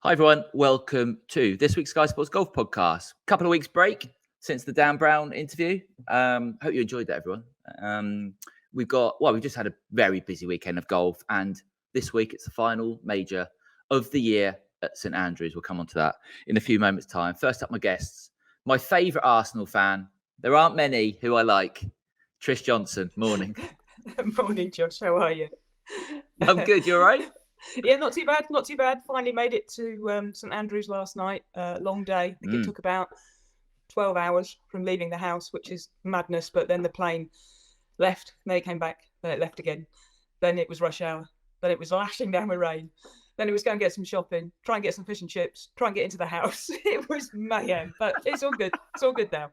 Hi everyone, welcome to this week's Sky Sports Golf Podcast. Couple of weeks break since the Dan Brown interview. Hope you enjoyed that, everyone. We've just had a very busy weekend of golf, and this week it's the final major of the year at St Andrews. We'll come on to that in a few moments' time. First up, my guests. My favourite Arsenal fan. There aren't many who I like. Trish Johnson, morning. Morning, Josh. How are you? I'm good. You all right? Yeah, not too bad. Not too bad. Finally made it to St Andrews last night. Long day. I think it took about 12 hours from leaving the house, which is madness. But then the plane left. Then it came back. Then it left again. Then it was rush hour. Then it was lashing down with rain. Then it was go and get some shopping, try and get some fish and chips, try and get into the house. It was mayhem, but it's all good. It's all good now.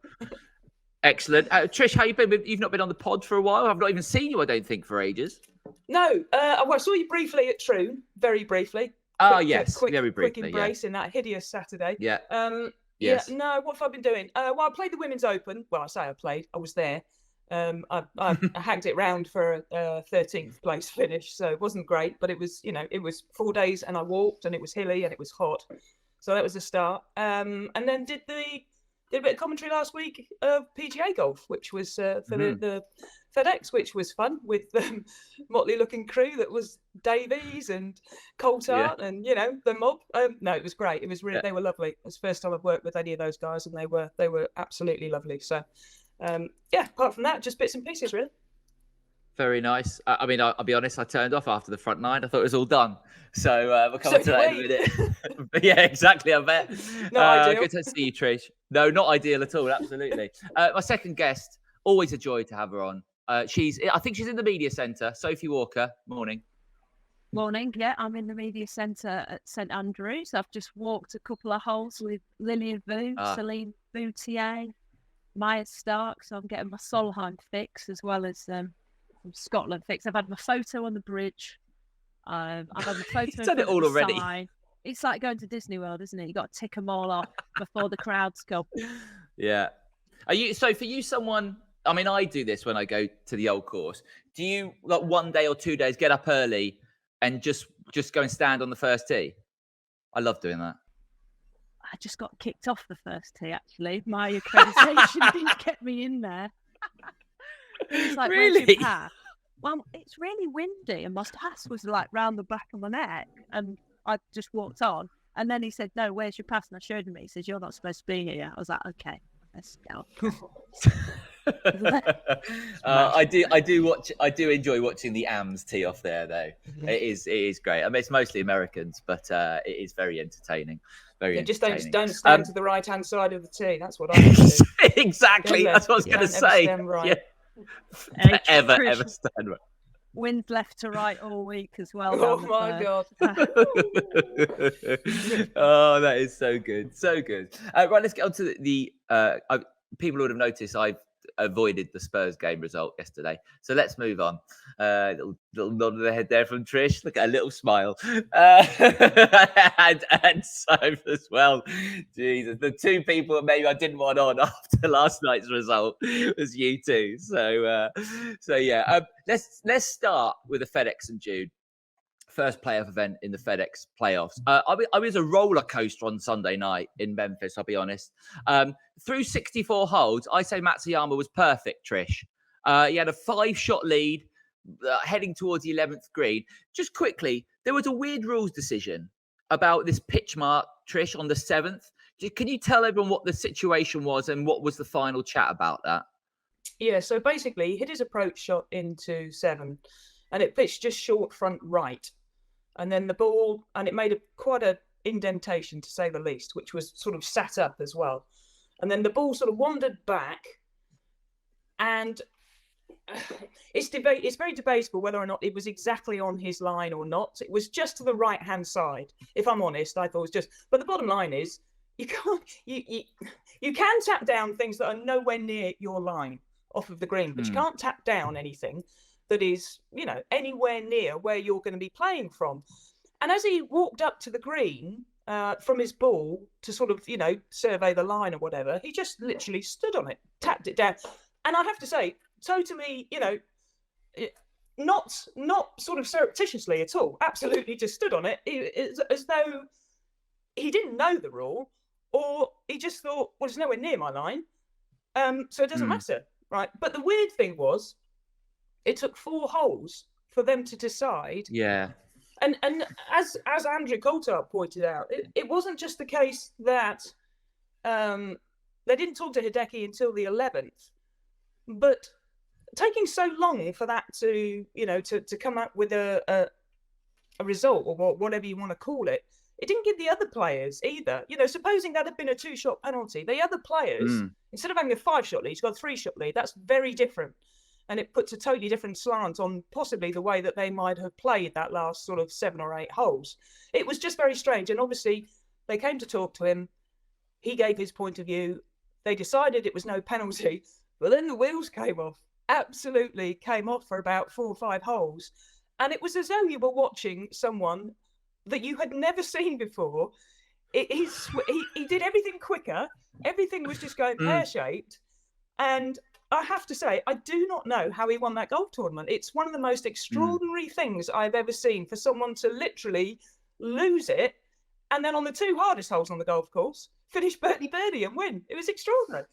Excellent. Trish, how you been? You've not been on the pod for a while. I've not even seen you, I don't think, for ages. No, I saw you briefly at Troon, very briefly. Yes, very briefly. Quick embrace in that hideous Saturday. Yeah. Yes. Yeah. No, what have I been doing? Well, I played the Women's Open. Well, I say I played. I was there. I hacked it round for a 13th place finish, so it wasn't great, but it was, it was 4 days, and I walked, and it was hilly, and it was hot, so that was a start. And then did a bit of commentary last week of PGA golf, which was for the FedEx, which was fun with the motley looking crew that was Davies and Coulthard and the mob. No, it was great. It was really they were lovely. It was the first time I've worked with any of those guys, and they were absolutely lovely. So apart from that, just bits and pieces, really. Very nice. I mean, I'll be honest, I turned off after the front nine. I thought it was all done. So we'll come to that in a minute. Yeah, exactly, I bet. Not ideal. Good to see you, Trish. No, not ideal at all, absolutely. My second guest, always a joy to have her on. I think she's in the media centre. Sophie Walker, morning. Morning, yeah, I'm in the media centre at St Andrews. I've just walked a couple of holes with Lillian Vu, Celine Boutier, Maya Stark, so I'm getting my Solheim fix as well as some Scotland fix. I've had my photo on the bridge. I've had my photo. You've done it all already. Sign. It's like going to Disney World, isn't it? You got to tick them all off before the crowds go. Yeah. For you, someone? I mean, I do this when I go to the old course. Do you, like, 1 day or 2 days, get up early and just go and stand on the first tee? I love doing that. I just got kicked off the first tee, actually. My accreditation didn't get me in there. It's like, really? Where's your pass? Well, it's really windy, and my pass was like round the back of my neck, and I just walked on. And then he said, "No, where's your pass?" And I showed him it. He says, "You're not supposed to be here." I was like, "Okay, let's go." I do enjoy watching the AMs tee off there, though. It is great. I mean, it's mostly Americans, but it is very entertaining. Just don't stand to the right hand side of the tee. That's what I do. Exactly. That's what I was going to say. Right. Yeah. Ever stand right. Wind left to right all week as well. Oh my God. Oh, that is so good. So good. Right, let's get on to the people would have noticed I've avoided the Spurs game result yesterday. So let's move on. Little nod of the head there from Trish. Look at a little smile. And Sophie as well. Jesus, the two people that maybe I didn't want on after last night's result was you two. So yeah. Let's start with the FedEx St Jude. First playoff event in the FedEx playoffs. I was a roller coaster on Sunday night in Memphis, I'll be honest. Through 64 holes, I say Matsuyama was perfect, Trish. He had a 5-shot lead heading towards the 11th green. Just quickly, there was a weird rules decision about this pitch mark, Trish, on the 7th. Can you tell everyone what the situation was and what was the final chat about that? Yeah, so basically, he hit his approach shot into 7, and it pitched just short front right. And then the ball, and it made quite an indentation, to say the least, which was sort of sat up as well. And then the ball sort of wandered back, and it's very debatable whether or not it was exactly on his line or not. It was just to the right-hand side. If I'm honest, I thought it was just. But the bottom line is, you can tap down things that are nowhere near your line off of the green, but you can't tap down anything that is, anywhere near where you're going to be playing from. And as he walked up to the green from his ball to sort of, survey the line or whatever, he just literally stood on it, tapped it down. And I have to say, totally, not sort of surreptitiously at all, absolutely just stood on it as though he didn't know the rule, or he just thought, well, it's nowhere near my line, so it doesn't matter, right? But the weird thing was, it took 4 holes for them to decide. Yeah. And as Andrew Coulthard pointed out, it wasn't just the case that they didn't talk to Hideki until the 11th, but taking so long for that to come up with a result, or whatever you want to call it, it didn't give the other players either. Supposing that had been a 2-shot penalty, the other players, instead of having a 5-shot lead, you've got a 3-shot lead. That's very different. And it puts a totally different slant on possibly the way that they might have played that last sort of 7 or 8 holes. It was just very strange. And obviously, they came to talk to him. He gave his point of view. They decided it was no penalty. But then the wheels came off. Absolutely came off for about 4 or 5 holes. And it was as though you were watching someone that you had never seen before. He did everything quicker. Everything was just going pear-shaped. And I have to say, I do not know how he won that golf tournament. It's one of the most extraordinary things I've ever seen, for someone to literally lose it, and then on the 2 hardest holes on the golf course, finish birdie and win. It was extraordinary.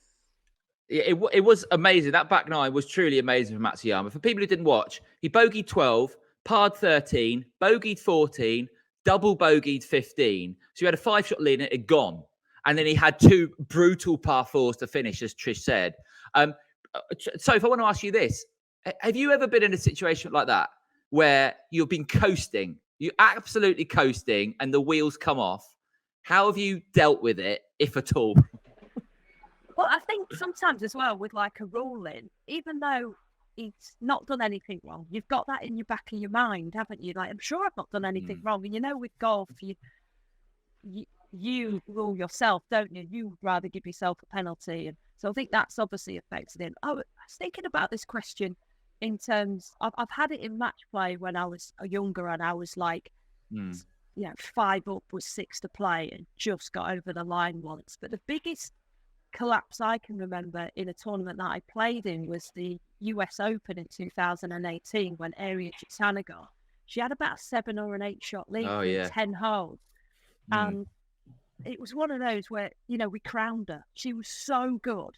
It was amazing. That back 9 was truly amazing for Matsuyama. For people who didn't watch, he bogeyed 12, parred 13, bogeyed 14, double bogeyed 15. So he had a 5-shot lead and it had gone. And then he had 2 brutal par 4s to finish, as Trish said. Sophie, I want to ask you this. Have you ever been in a situation like that where you've been coasting, you're absolutely coasting, and the wheels come off? How have you dealt with it, if at all? Well, I think sometimes as well with like a ruling, even though he's not done anything wrong, you've got that in your back of your mind, haven't you? Like, I'm sure I've not done anything wrong. And with golf, you rule yourself, don't you? You would rather give yourself a penalty. And so I think that's obviously affected him. I was thinking about this question in terms, I've had it in match play when I was younger, and I was like, 5 up with 6 to play and just got over the line once. But the biggest collapse I can remember in a tournament that I played in was the US Open in 2018, when Ariya Jutanugarn, she had about a 7 or an 8-shot lead in 10 holes. And it was one of those where, we crowned her. She was so good.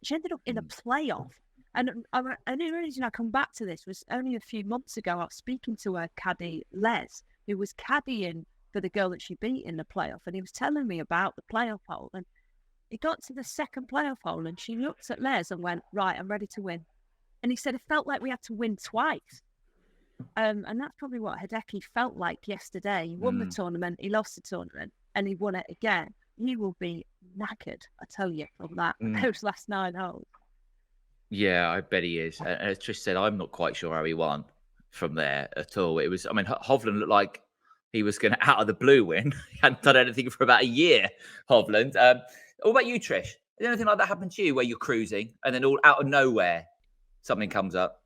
She ended up in a playoff. And the reason I come back to this was only a few months ago, I was speaking to her caddy, Les, who was caddying for the girl that she beat in the playoff. And he was telling me about the playoff hole. And he got to the second playoff hole and she looked at Les and went, right, I'm ready to win. And he said it felt like we had to win twice. And that's probably what Hideki felt like yesterday. He won the tournament, he lost the tournament, and he won it again. He will be knackered, I tell you, from those last 9 holes. Yeah, I bet he is. As Trish said, I'm not quite sure how he won from there at all. It was, Hovland looked like he was going to out of the blue win. He hadn't done anything for about a year, Hovland. What about you, Trish? Did anything like that happen to you where you're cruising and then all out of nowhere something comes up?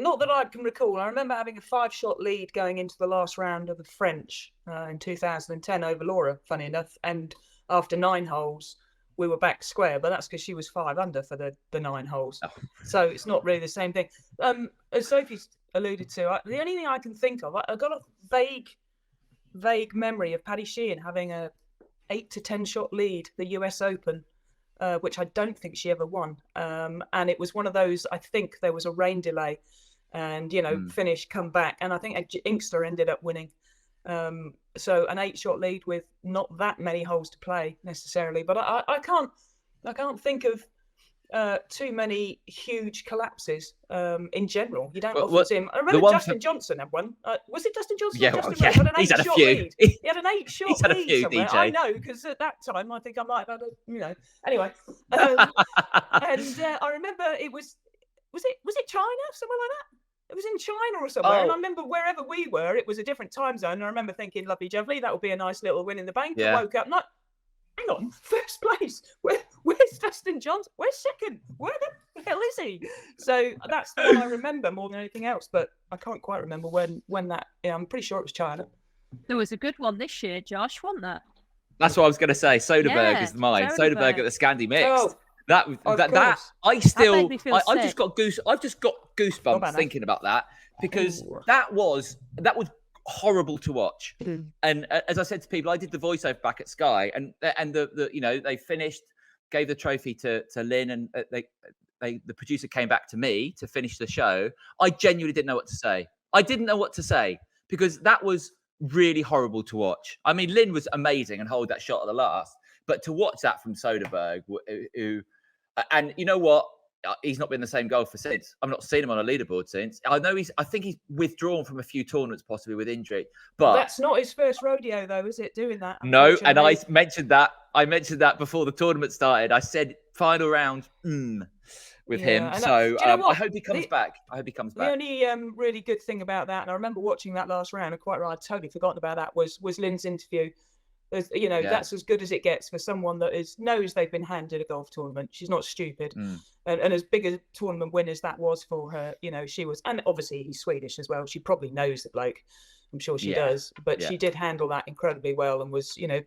Not that I can recall. I remember having a 5-shot lead going into the last round of the French in 2010 over Laura, funny enough. And after 9 holes, we were back square, but that's because she was 5 under for the 9 holes. Oh. So it's not really the same thing. As Sophie's alluded to, the only thing I can think of, I got a vague memory of Paddy Sheehan having a 8 to 10 shot lead, the US Open, which I don't think she ever won. And it was one of those, I think there was a rain delay and, finish, come back. And I think Inkster ended up winning. So an 8-shot lead with not that many holes to play necessarily. But I can't think of too many huge collapses in general. You don't often see him. I remember Justin Johnson had one. Was it Justin Johnson? Yeah, he's had a few. Lead. He had an 8-shot lead somewhere. DJ. I know, because at that time I think I might have had Anyway, and I remember it was it China, somewhere like that. It was in China or somewhere, and I remember wherever we were, it was a different time zone. And I remember thinking, lovely jubbly, that would be a nice little win in the bank. I woke up, hang on, first place. Where's Dustin Johnson? Where's second? Where the hell is he? So that's the one I remember more than anything else, but I can't quite remember when that. Yeah, I'm pretty sure it was China. There was a good one this year, Josh, wasn't there? That's what I was going to say. Soderbergh is mine. Soderbergh at the Scandi Mixed. Oh. That I just got goosebumps thinking about that, because that was horrible to watch. And as I said to people, I did the voiceover back at Sky, and the you know, they finished, gave the trophy to Lynn, and the producer came back to me to finish the show. I genuinely didn't know what to say. I didn't know what to say because that was really horrible to watch. I mean, Lynn was amazing and hold that shot at the last, but to watch that from Soderberg, who and you know what? He's not been the same golfer since. I've not seen him on a leaderboard since. I think he's withdrawn from a few tournaments, possibly with injury. But that's not his first rodeo, though, is it? Doing that? No, and I mentioned that. I mentioned that before the tournament started. I said final round with him. So I hope he comes back. The only really good thing about that, and I remember watching that last round, and quite right, I'd totally forgotten about that, was Lynn's interview. You know, that's as good as it gets for someone that knows they've been handed a golf tournament. She's not stupid. And as big a tournament win as that was for her, you know, she was, and obviously he's Swedish as well. She probably knows the bloke. I'm sure she does. But she did handle that incredibly well and was, you know,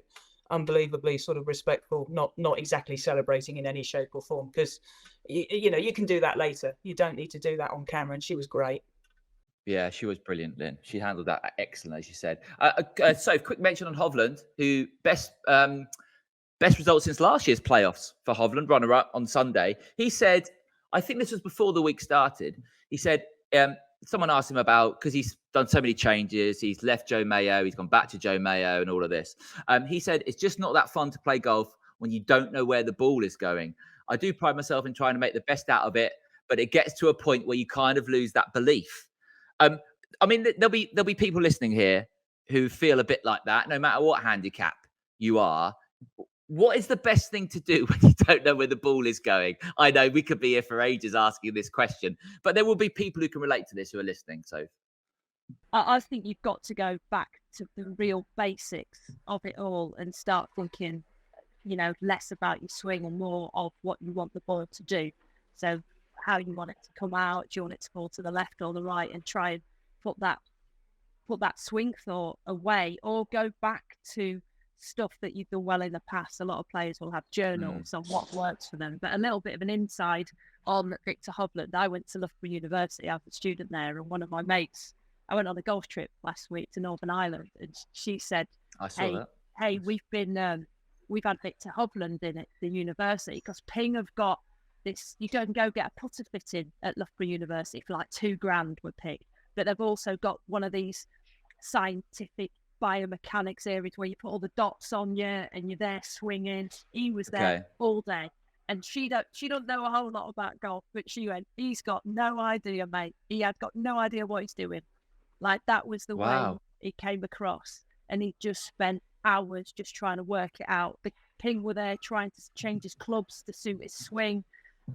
unbelievably sort of respectful, not exactly celebrating in any shape or form. Because, you know, you can do that later. You don't need to do that on camera. And she was great. Yeah, she was brilliant, Lynn. She handled that excellently, as you said. So, quick mention on Hovland, who best results since last year's playoffs for Hovland, runner-up on Sunday. He said, I think this was before the week started. He said, someone asked him about, because he's done so many changes, he's left Joe Mayo, he's gone back to Joe Mayo and all of this. He said, it's just not that fun to play golf when you don't know where the ball is going. I do pride myself in trying to make the best out of it, but it gets to a point where you kind of lose that belief. I mean, there'll be people listening here who feel a bit like that, no matter what handicap you are. What is the best thing to do when you don't know where the ball is going? I know we could be here for ages asking this question, but there will be people who can relate to this who are listening. So I think you've got to go back to the real basics of it all and start thinking, you know, less about your swing and more of what you want the ball to do. So how you want it to come out, do you want it to fall to the left or the right, and try and put that swing thought away, or go back to stuff that you've done well in the past. A lot of players will have journals on what works for them, but a little bit of an insight on Viktor Hovland. I went to Loughborough University. I was a student there, and one of my mates, I went on a golf trip last week to Northern Ireland, and she said, hey, we've had Viktor Hovland in at the university because Ping have got this, you don't go get a putter fitting at Loughborough University for like $2,000 with Ping, but they've also got one of these scientific biomechanics areas where you put all the dots on you and you're there swinging. He was there all day, and she don't know a whole lot about golf, but she went, he's got no idea, mate. He had got no idea what he's doing. Like, that was the way he came across, and he just spent hours just trying to work it out. The Ping were there trying to change his clubs to suit his swing.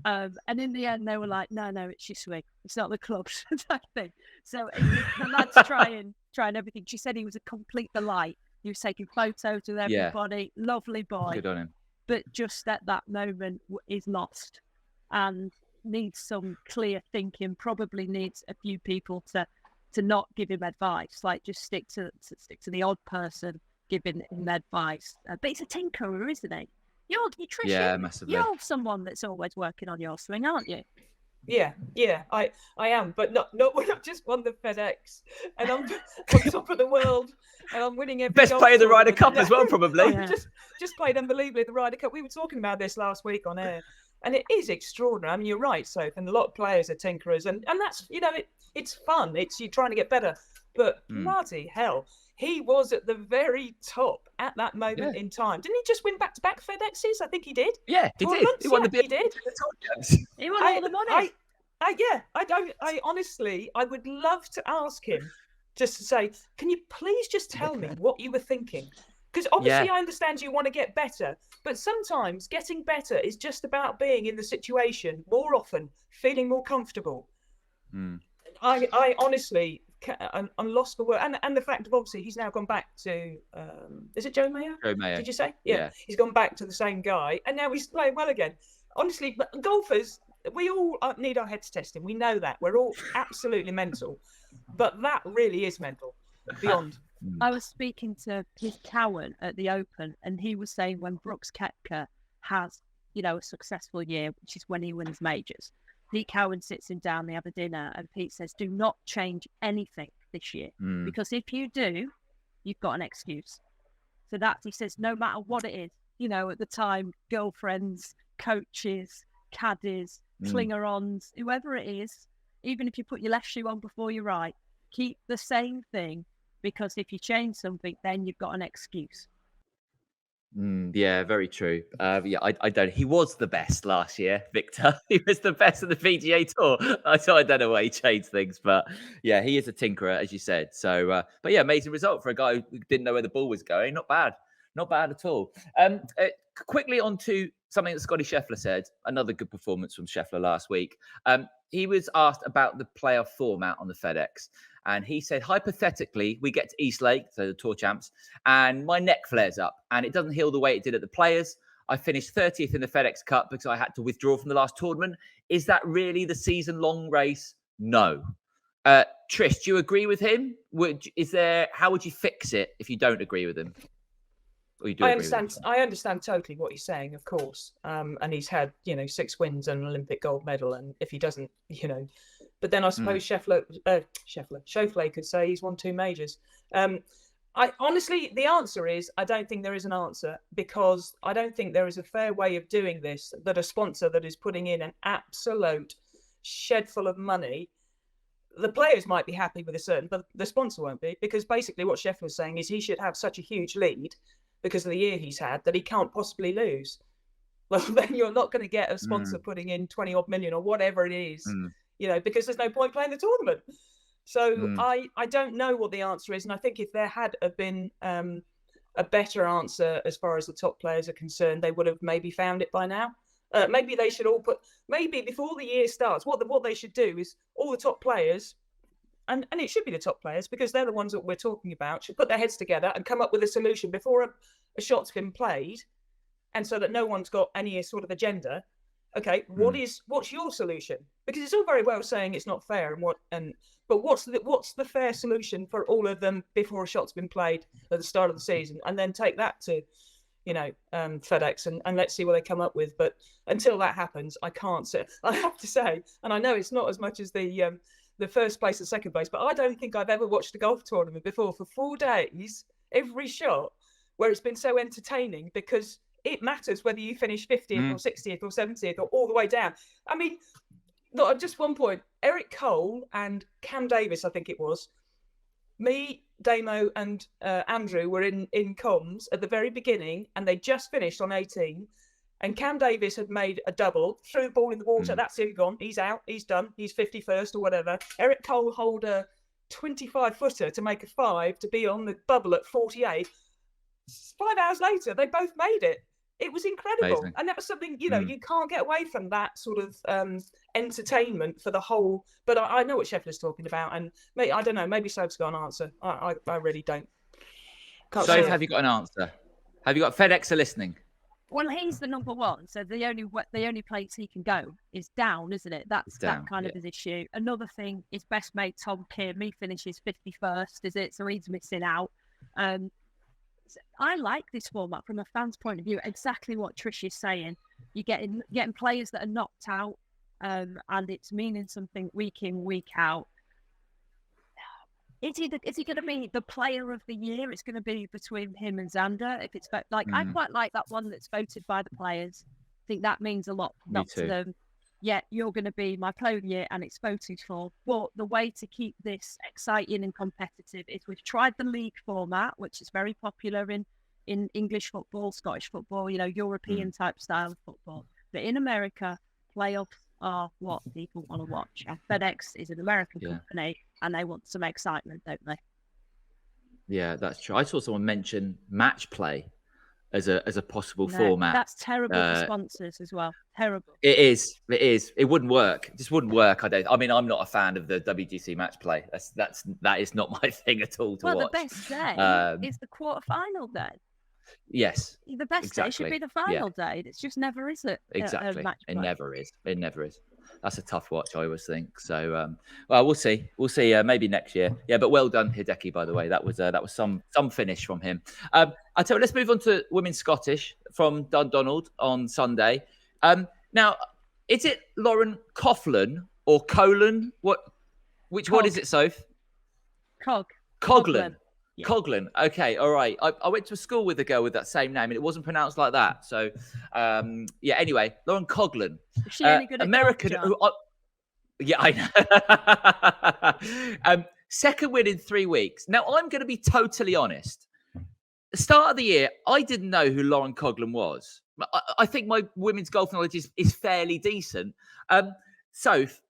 And in the end, they were like, no, it's your swing. It's not the clubs, type thing. So the lads trying everything. She said he was a complete delight. He was taking photos with everybody. Yeah. Lovely boy. Good on him. But just at that moment is lost and needs some clear thinking. Probably needs a few people to not give him advice. Like, just stick to the odd person giving him advice. But he's a tinkerer, isn't he? You're Trish, massively. You're someone that's always working on your swing, aren't you? Yeah, I am, but not when I've just won the FedEx and I'm on top of the world and I'm winning every best player of the Ryder Cup as well, probably. Just played unbelievably at the Ryder Cup. We were talking about this last week on air, and it is extraordinary. I mean, you're right, Soph, and a lot of players are tinkerers, and that's, you know, it's fun. It's you trying to get better, but bloody hell. He was at the very top at that moment in time. Didn't he just win back-to-back FedExes? I think he did. Yeah, he did. He won the big. He did. He won all the money. I honestly, I would love to ask him just to say, can you please just tell me what you were thinking? Because obviously I understand you want to get better, but sometimes getting better is just about being in the situation more often, feeling more comfortable. I honestly, I'm lost for words. And the fact of, obviously, he's now gone back to, is it Joe Mayo? Joe Mayo. Did you say? Yeah. He's gone back to the same guy, and now he's playing well again. Honestly, but golfers, we all need our heads testing. We know that. We're all absolutely mental. But that really is mental, beyond. I was speaking to Pete Cowan at the Open, and he was saying when Brooks Koepka has, you know, a successful year, which is when he wins majors, Pete Cowan sits him down, they have a dinner, and Pete says, do not change anything this year. Because if you do, you've got an excuse. So that, he says, no matter what it is, you know, at the time, girlfriends, coaches, caddies, clinger-ons, whoever it is, even if you put your left shoe on before your right, keep the same thing, because if you change something, then you've got an excuse. Yeah, very true. I don't. He was the best last year, Viktor. He was the best of the PGA Tour. So I don't know why he changed things, but yeah, he is a tinkerer, as you said. So, but yeah, amazing result for a guy who didn't know where the ball was going. Not bad at all. Quickly on to something that Scottie Scheffler said. Another good performance from Scheffler last week. He was asked about the playoff format on the FedEx. And he said, hypothetically, we get to East Lake, so the Tour Champs, and my neck flares up and it doesn't heal the way it did at the Players. I finished 30th in the FedEx Cup because I had to withdraw from the last tournament. Is that really the season-long race? No. Trish, do you agree with him? How would you fix it if you don't agree with him? I understand totally what he's saying, of course. And he's had, 6 wins and an Olympic gold medal. And if he doesn't, but then I suppose Scheffler could say he's won 2 majors. I honestly, the answer is, I don't think there is an answer, because I don't think there is a fair way of doing this, that a sponsor that is putting in an absolute shed full of money, the players might be happy with a certain, but the sponsor won't be, because basically what Scheffler's saying is he should have such a huge lead because of the year he's had that he can't possibly lose. Well, then you're not going to get a sponsor putting in 20 odd million or whatever it is, because there's no point playing the tournament. So I don't know what the answer is. And I think if there had been a better answer as far as the top players are concerned, they would have maybe found it by now. Maybe they should all maybe before the year starts, what they should do is all the top players, and it should be the top players because they're the ones that we're talking about, should put their heads together and come up with a solution before a shot's been played, and so that no one's got any sort of agenda. Okay, what's your solution? Because it's all very well saying it's not fair, but what's the fair solution for all of them before a shot's been played at the start of the season, and then take that to FedEx and let's see what they come up with. But until that happens, I can't say. I have to say, and I know it's not as much as the first place and second place, but I don't think I've ever watched a golf tournament before for 4 days, every shot, where it's been so entertaining, because it matters whether you finish 50th or 60th or 70th or all the way down. I mean, look, at just one point, Eric Cole and Cam Davis, I think it was, me, Damo and Andrew were in comms at the very beginning, and they just finished on 18. And Cam Davis had made a double, threw the ball in the water. That's him gone. He's out. He's done. He's 51st or whatever. Eric Cole hold a 25-footer to make a 5 to be on the bubble at 48. 5 hours later, they both made it. It was incredible. Amazing. And that was something, you can't get away from that sort of entertainment for the whole. But I know what Scheffler's talking about. And I don't know, maybe Soph's got an answer. I really don't. Soph, have you got an answer? Have you got FedEx are listening? Well, he's the number one, so the only place he can go is down, isn't it? That's down, that kind of his issue. Another thing is best mate Tom Kim. He finishes 51st, is it? So he's missing out. I like this format from a fan's point of view. Exactly what Trish is saying. You're getting players that are knocked out, and it's meaning something week in, week out. Is he going to be the player of the year? It's going to be between him and Xander. If it's I quite like that one that's voted by the players. I think that means a lot, not to them. Yeah, you're going to be my player of the year, and it's voted for. But the way to keep this exciting and competitive is we've tried the league format, which is very popular in English football, Scottish football, European type style of football. But in America, playoffs are what people want to watch. And FedEx is an American company, and they want some excitement, don't they? Yeah, that's true. I saw someone mention match play as a possible format. That's terrible for sponsors as well. Terrible. It is. It wouldn't work. It just wouldn't work. I'm not a fan of the WGC match play. That is not my thing at all to watch. Well, the best day is the quarterfinal day. Yes. The best day should be the final day. It's just never is it? Exactly. It never is. That's a tough watch, I always think. So, well, we'll see. Maybe next year. Yeah, but well done, Hideki. By the way, that was some finish from him. I tell you, let's move on to women's Scottish from Dundonald on Sunday. Now, is it Lauren Coughlin or Coughlin? What is it, Soph? Coughlin. Yeah. Coughlin. Okay, all right. I went to a school with a girl with that same name, and it wasn't pronounced like that. So, yeah. Anyway, Lauren Coughlin, Is she any good at American. golf, Yeah, I know. Second win in 3 weeks. Now, I'm going to be totally honest. The start of the year, I didn't know who Lauren Coughlin was. I think my women's golf knowledge is fairly decent. Soph,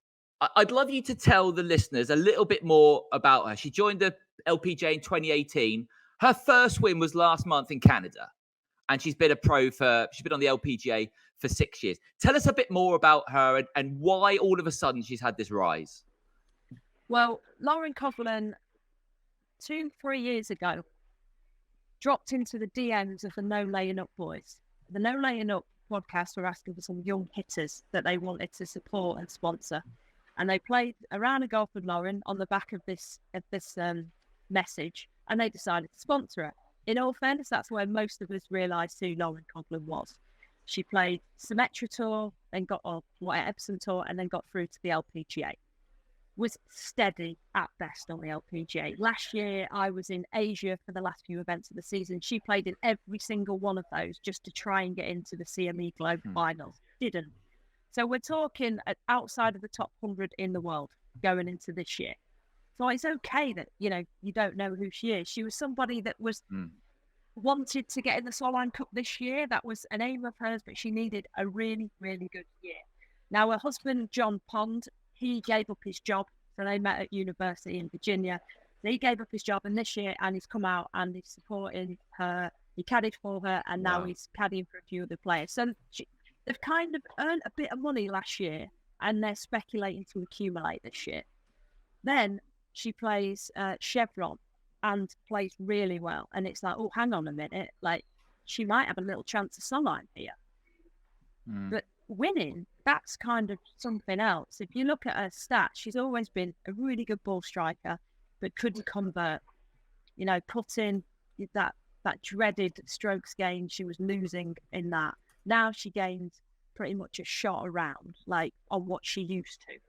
I'd love you to tell the listeners a little bit more about her. She joined the LPGA in 2018. Her first win was last month in Canada. And she's been a pro she's been on the LPGA for 6 years. Tell us a bit more about her and why all of a sudden she's had this rise. Well, Lauren Coughlin, 2-3 years ago, dropped into the DMs of the No Laying Up boys. The No Laying Up podcast were asking for some young hitters that they wanted to support and sponsor. And they played a round of golf with Lauren on the back of this message, and they decided to sponsor her. In all fairness, that's where most of us realised who Lauren Coughlin was. She played Symetra Tour, then got on Epsom Tour, and then got through to the LPGA. Was steady at best on the LPGA. Last year, I was in Asia for the last few events of the season. She played in every single one of those just to try and get into the CME Global Finals. Didn't. So we're talking outside of the top 100 in the world going into this year. So it's okay that, you don't know who she is. She was somebody that was wanted to get in the Solheim Cup this year. That was an aim of hers, but she needed a really, really good year. Now, her husband, John Pond, he gave up his job. So they met at university in Virginia. So he gave up his job, and this year, and he's come out and he's supporting her. He caddied for her, and now he's caddying for a few other players. So they've kind of earned a bit of money last year, and they're speculating to accumulate this year. Then she plays Chevron and plays really well. And it's like, oh, hang on a minute. Like, she might have a little chance of Solheim here. But winning, that's kind of something else. If you look at her stats, she's always been a really good ball striker, but couldn't convert. Put in that dreaded strokes gain she was losing in that. Now she gains pretty much a shot around, like on what she used to.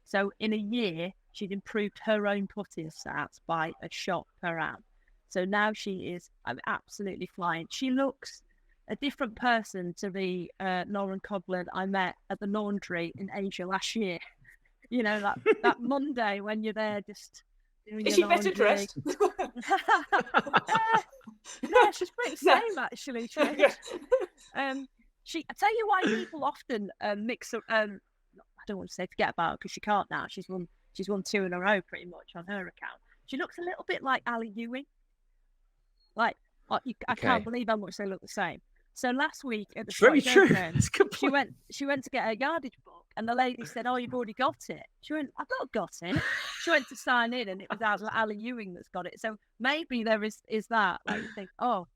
So in a year, she'd improved her own putting stats by a shot per round. So now she is absolutely flying. She looks a different person to the Lauren Coughlin I met at the laundry in Asia last year. That Monday when you're there just doing Is your she better dressed? No, she's pretty same actually. I tell you why people often mix up. I don't want to say forget about her because she can't now. She's won 2 in a row pretty much on her account. She looks a little bit like Ali Ewing. I can't believe how much they look the same. So last week at the very true. she went to get her yardage book, and the lady said, "Oh, you've already got it." She went, "I've not got it." She went to sign in, and it was Ali Ewing that's got it. So maybe there is that. Like you think, oh,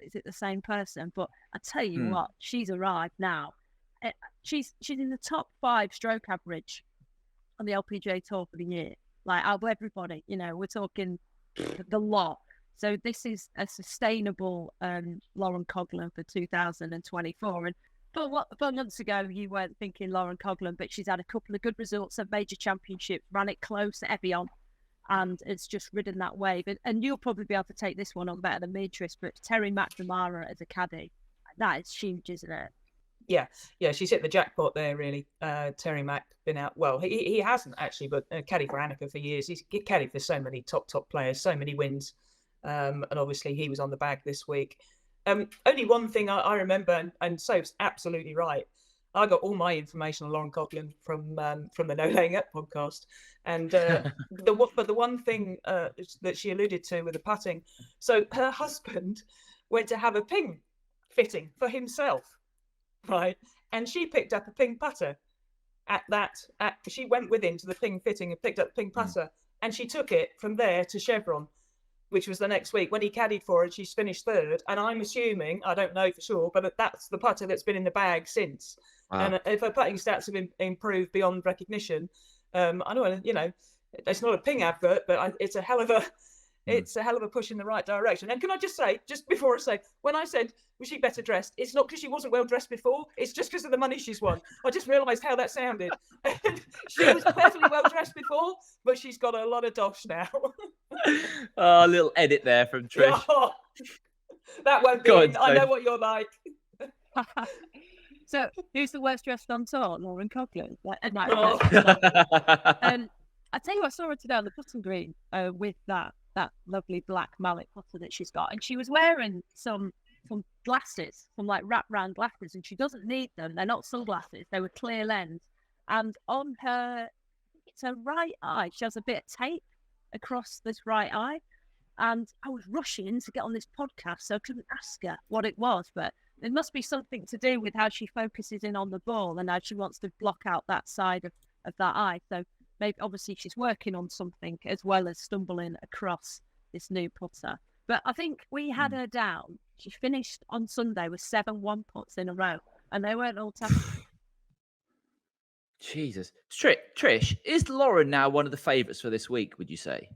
is it the same person? But I tell you what, she's arrived now. She's in the top 5 stroke average on the LPGA Tour for the year. Like out of everybody, we're talking the lot. So this is a sustainable Lauren Coughlin for 2024. And 4 months ago, you weren't thinking Lauren Coughlin, but she's had a couple of good results at major championships, ran it close at Evian, and it's just ridden that wave. And you'll probably be able to take this one on better than me, Trish, but Terry McNamara as a caddy, that is huge, isn't it? Yeah, she's hit the jackpot there, really. Terry Mac been out. Well, he hasn't actually, but caddy for Annika for years. He's caddied for so many top players, so many wins. And obviously he was on the bag this week. Only one thing I remember, and Soph's absolutely right. I got all my information on Lauren Coughlin from the No Laying Up podcast, and the one thing that she alluded to with the putting. So her husband went to have a ping fitting for himself, right? And she picked up a ping putter she went with him to the ping fitting and picked up the ping putter, and she took it from there to Chevron, which was the next week when he caddied for her. She's finished 3rd, and I'm assuming, I don't know for sure, but that's the putter that's been in the bag since. Wow. And if her putting stats have improved beyond recognition, I know, it's not a ping advert, but it's a hell of a push in the right direction. And can I just say, just before I say, when I said was she better dressed, it's not because she wasn't well dressed before. It's just because of the money she's won. I just realised how that sounded. She was perfectly well dressed before, but she's got a lot of dosh now. Oh, a little edit there from Trish. Oh, that won't be in. I know what you're like. So, who's the worst dressed on tour? Lauren Coughlin. Oh. I tell you what, I saw her today on the putting green with that lovely black mallet putter that she's got, and she was wearing some glasses, some like wrap round glasses, and she doesn't need them. They're not sunglasses; they were clear lens. And on it's her right eye. She has a bit of tape across this right eye, and I was rushing to get on this podcast, so I couldn't ask her what it was, but it must be something to do with how she focuses in on the ball and how she wants to block out that side of that eye. So maybe obviously she's working on something as well as stumbling across this new putter. But I think we had her down. She finished on Sunday with 7 1-putts in a row, and they weren't all tough. Jesus. Trish, is Lauren now one of the favourites for this week, would you say?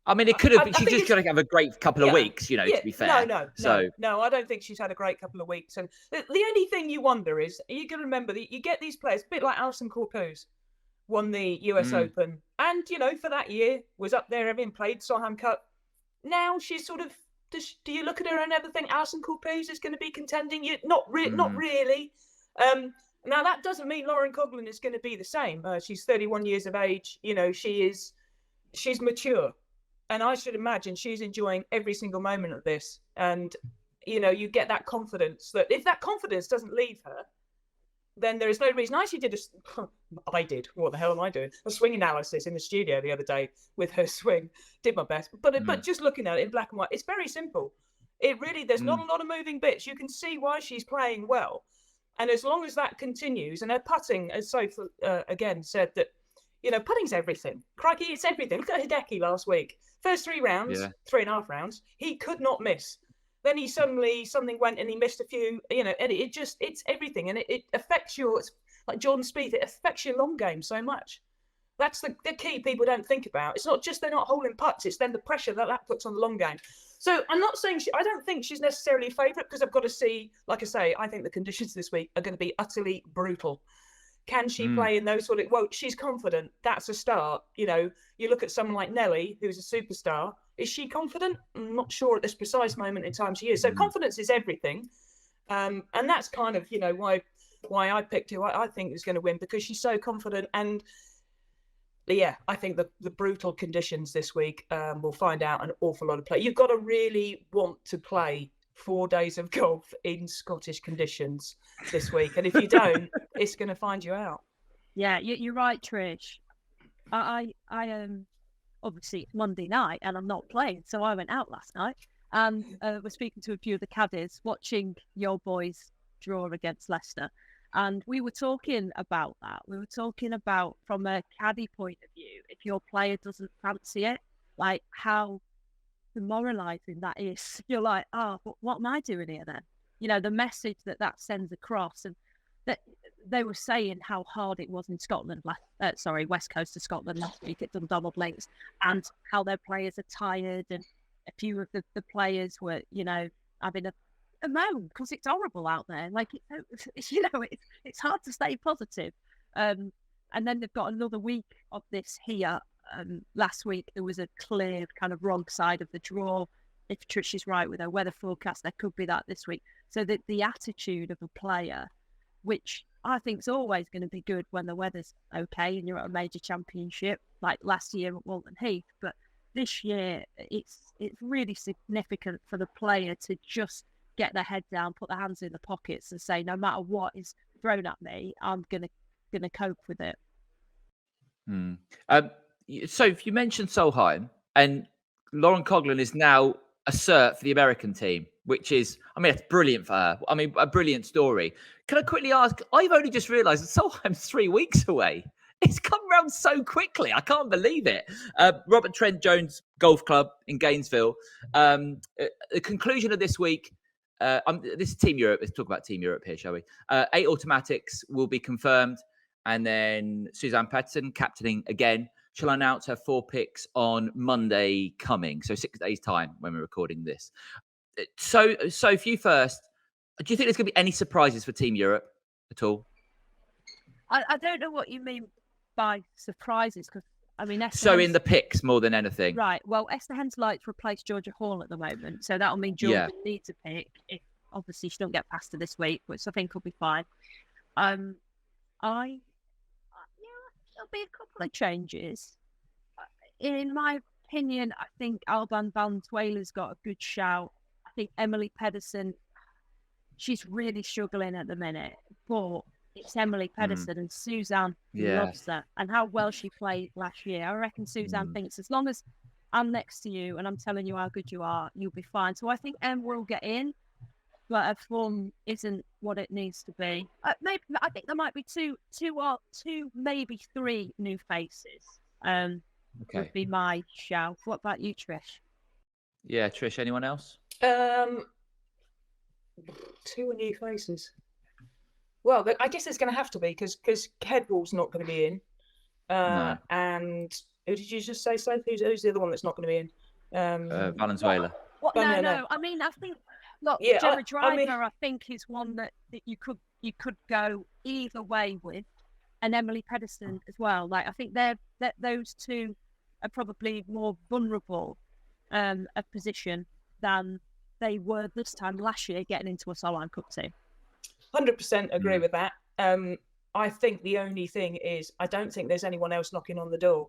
I mean, it could have been. She's just going to have a great couple of weeks, to be fair. No, I don't think she's had a great couple of weeks. And the only thing you wonder is, you can remember that you get these players, a bit like Alison Corpuz, won the US Open, and for that year was up there having played Solheim Cup. Now she's sort of. Do you look at her and ever think Alison Corpuz is going to be contending? Not really. Now that doesn't mean Lauren Coughlin is going to be the same. She's 31 years of age. She's mature. And I should imagine she's enjoying every single moment of this. And, you get that confidence that if that confidence doesn't leave her, then there is no reason. I actually what the hell am I doing? A swing analysis in the studio the other day with her swing. Did my best. But just looking at it in black and white, it's very simple. It really, there's not a lot of moving bits. You can see why she's playing well. And as long as that continues, and her putting, as Sophie again said, that, putting's everything. Crikey, it's everything. Look at Hideki last week. First 3 rounds, 3.5 rounds, he could not miss. Then he suddenly, something went and he missed a few, and it's everything. And it affects it's like Jordan Spieth, it affects your long game so much. That's the key people don't think about. It's not just they're not holding putts, it's then the pressure that puts on the long game. So I'm not saying I don't think she's necessarily a favourite, because I've got to see, like I say, I think the conditions this week are going to be utterly brutal. Can she play in those she's confident. That's a start. You look at someone like Nelly, who's a superstar. Is she confident? I'm not sure at this precise moment in time she is. So confidence is everything. And that's kind of, why I picked her. I think is going to win, because she's so confident. And yeah, I think the brutal conditions this week will find out an awful lot of play. You've got to really want to play 4 days of golf in Scottish conditions this week, and if you don't, it's going to find you out. Yeah, you're right, Trish. I obviously it's Monday night and I'm not playing, so I went out last night and was speaking to a few of the caddies, watching your boys draw against Leicester, and we were talking about that. We were talking about, from a caddy point of view, if your player doesn't fancy it, like how demoralizing that is. You're like, what am I doing here then? The message that sends across, and that they were saying how hard it was in Scotland, West Coast of Scotland last week at Dundonald Links, and how their players are tired, and a few of the players were, having a moan because it's horrible out there. Like, it's hard to stay positive. And then they've got another week of this here. Last week there was a clear kind of wrong side of the draw. If Trish is right with her weather forecast, there could be that this week. So the attitude of a player, which I think is always going to be good when the weather's okay and you're at a major championship, like last year at Walton Heath. But this year, it's really significant for the player to just get their head down, put their hands in the pockets, and say, no matter what is thrown at me, I'm gonna cope with it. So if you mentioned Solheim, and Lauren Coughlin is now a cert for the American team, which is, it's brilliant for her. A brilliant story. Can I quickly ask, I've only just realised that Solheim's 3 weeks away. It's come around so quickly. I can't believe it. Robert Trent Jones Golf Club in Gainesville. The conclusion of this week, this is Team Europe. Let's talk about Team Europe here, shall we? 8 automatics will be confirmed. And then Suzanne Petterson, captaining again. She'll announce her 4 picks on Monday coming. So 6 days' time when we're recording this. So Sophie, you first. Do you think there's going to be any surprises for Team Europe at all? I don't know what you mean by surprises, because I mean, So in the picks more than anything. Right. Well, Esther Henselight's replaced Georgia Hall at the moment, so that'll mean Georgia needs a pick. If obviously she don't get past her this week, which I think will be fine. There'll be a couple of changes. In my opinion, I think Alban Valenzuela's got a good shout. I think Emily Pedersen, she's really struggling at the minute, but it's Emily Pedersen and Suzanne loves her. And how well she played last year. I reckon Suzanne thinks as long as I'm next to you and I'm telling you how good you are, you'll be fine. So I think Em will get in, but her form isn't what it needs to be. Maybe I think there might be two, maybe three new faces. Would be my shout. What about you, Trish? Yeah, Trish. Anyone else? Two new faces. Well, I guess it's going to have to be because Kedwall's not going to be in. No. And who did you just say, Sophie? Who's the other one that's not going to be in? Valenzuela. What? No. I mean, I think Gemma Driver, I think, is one that you could go either way with, and Emily Pedersen as well. Like, I think those two are probably more vulnerable a position than they were this time last year getting into a Solheim Cup team. 100% agree with that. I think the only thing is I don't think there's anyone else knocking on the door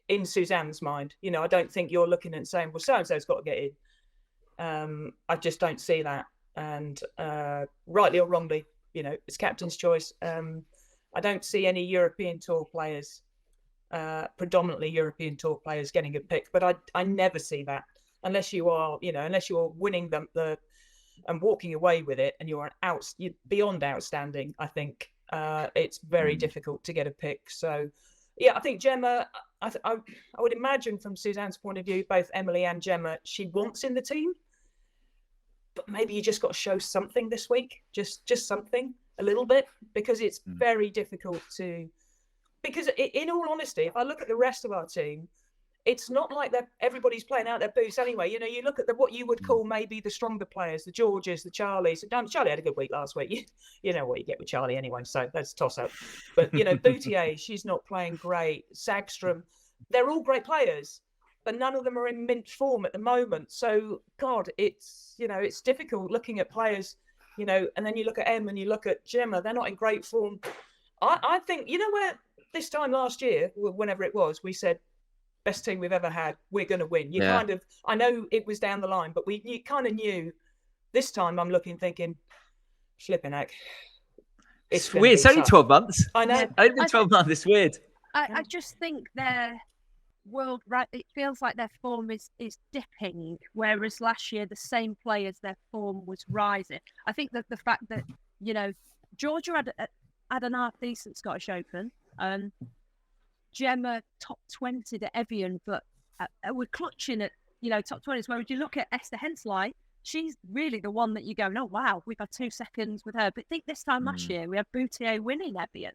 in Suzanne's mind. You know, I don't think you're looking and saying, well, so-and-so's got to get in. I just don't see that. And rightly or wrongly, you know, it's captain's choice. I don't see any European Tour players, predominantly European Tour players, getting a pick. But I never see that unless you are winning the and walking away with it, and you're beyond outstanding. I think it's very difficult to get a pick. So, yeah, I think Gemma. I would imagine from Suzanne's point of view, both Emily and Gemma, she wants in the team, but maybe you just got to show something this week, just something a little bit, because it's very difficult to. Because in all honesty, if I look at the rest of our team, it's not like everybody's playing out their boots anyway. You know, you look at what you would call maybe the stronger players, the Georges, the Charlies. Charlie had a good week last week. You know what you get with Charlie anyway, so that's a toss-up. But, you know, Boutier, she's not playing great. Sagstrom, they're all great players, but none of them are in mint form at the moment. So, God, it's difficult looking at players, you know, and then you look at Em and you look at Gemma, they're not in great form. I think, you know, where this time last year, whenever it was, we said, best team we've ever had, we're going to win. I know it was down the line, but you kind of knew. This time I'm thinking, flipping heck. It's weird. It's only 12 months. I know. Only 12 months. It's weird. I just think their world, right? It feels like their form is dipping, whereas last year the same players, their form was rising. I think that the fact that, you know, Georgia had an half decent Scottish Open. Gemma top 20 at Evian, but we're clutching at, you know, top 20s. Whereas you look at Esther Henselight, she's really the one that you go, oh, wow, we've had 2 seconds with her. But think this time last year, we had Boutier winning Evian.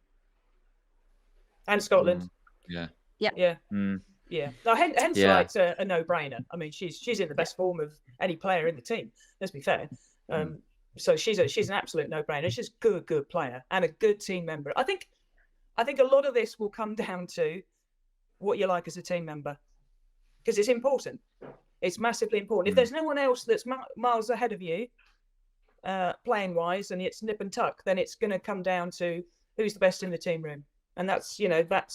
And Scotland. Yeah. Now, Henselight's a no-brainer. I mean, she's in the best form of any player in the team, let's be fair. So she's an absolute no-brainer. She's a good player and a good team member. I think a lot of this will come down to what you like as a team member, because it's important. It's massively important. If there's no one else that's miles ahead of you, playing wise, and it's nip and tuck, then it's going to come down to who's the best in the team room, and that's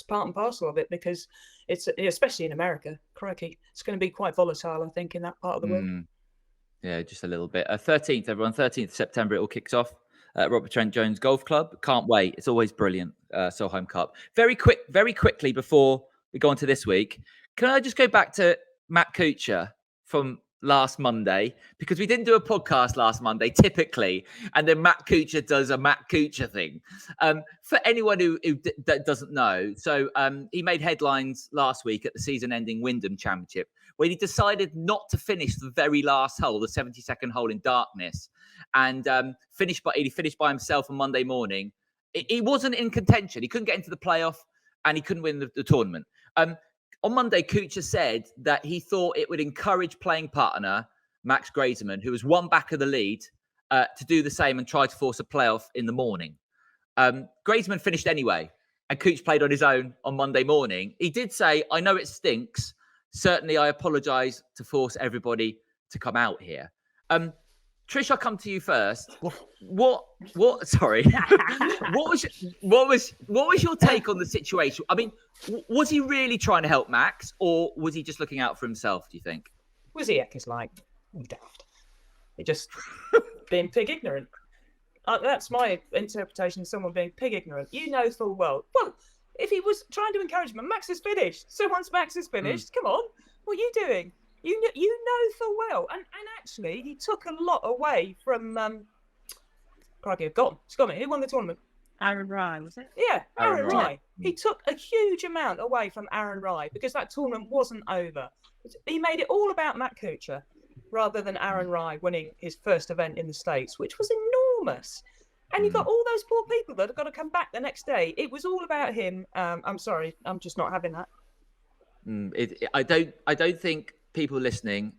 part and parcel of it, because it's, especially in America, crikey, it's going to be quite volatile, I think, in that part of the world. Yeah, just a little bit. 13th, everyone. 13th of September, it all kicks off. Robert Trent Jones Golf Club. Can't wait. It's always brilliant. Solheim Cup. Very quickly before we go on to this week, can I just go back to Matt Kuchar from last Monday? Because we didn't do a podcast last Monday, typically, and then Matt Kuchar does a Matt Kuchar thing. For anyone who doesn't know, so he made headlines last week at the season-ending Wyndham Championship, where he decided not to finish the very last hole, the 72nd hole in darkness, and finished by himself on Monday morning. He wasn't in contention. He couldn't get into the playoff, and he couldn't win the tournament. On Monday, Kuchar said that he thought it would encourage playing partner Max Grazeman, who was one back of the lead, to do the same and try to force a playoff in the morning. Griezmann finished anyway, and Cooch played on his own on Monday morning. He did say, "I know it stinks. Certainly, I apologise to force everybody to come out here." Trish, I'll come to you first. What? Sorry. what was your take on the situation? I mean, was he really trying to help Max, or was he just looking out for himself? Do you think? Was he? It's like daft. He just being pig ignorant. That's my interpretation of someone being pig ignorant. You know full well. Well, if he was trying to encourage him, Max is finished. So once Max is finished, come on, what are you doing? You know full well. And actually, he took a lot away from... Crikey, I've got me. Who won the tournament? Aaron Rai, was it? Yeah, Aaron Rai. Rai. He took a huge amount away from Aaron Rai because that tournament wasn't over. He made it all about Matt Kuchar rather than Aaron Rai winning his first event in the States, which was enormous. And you've got all those poor people that have got to come back the next day. It was all about him. I'm sorry, I'm just not having that. I don't think people listening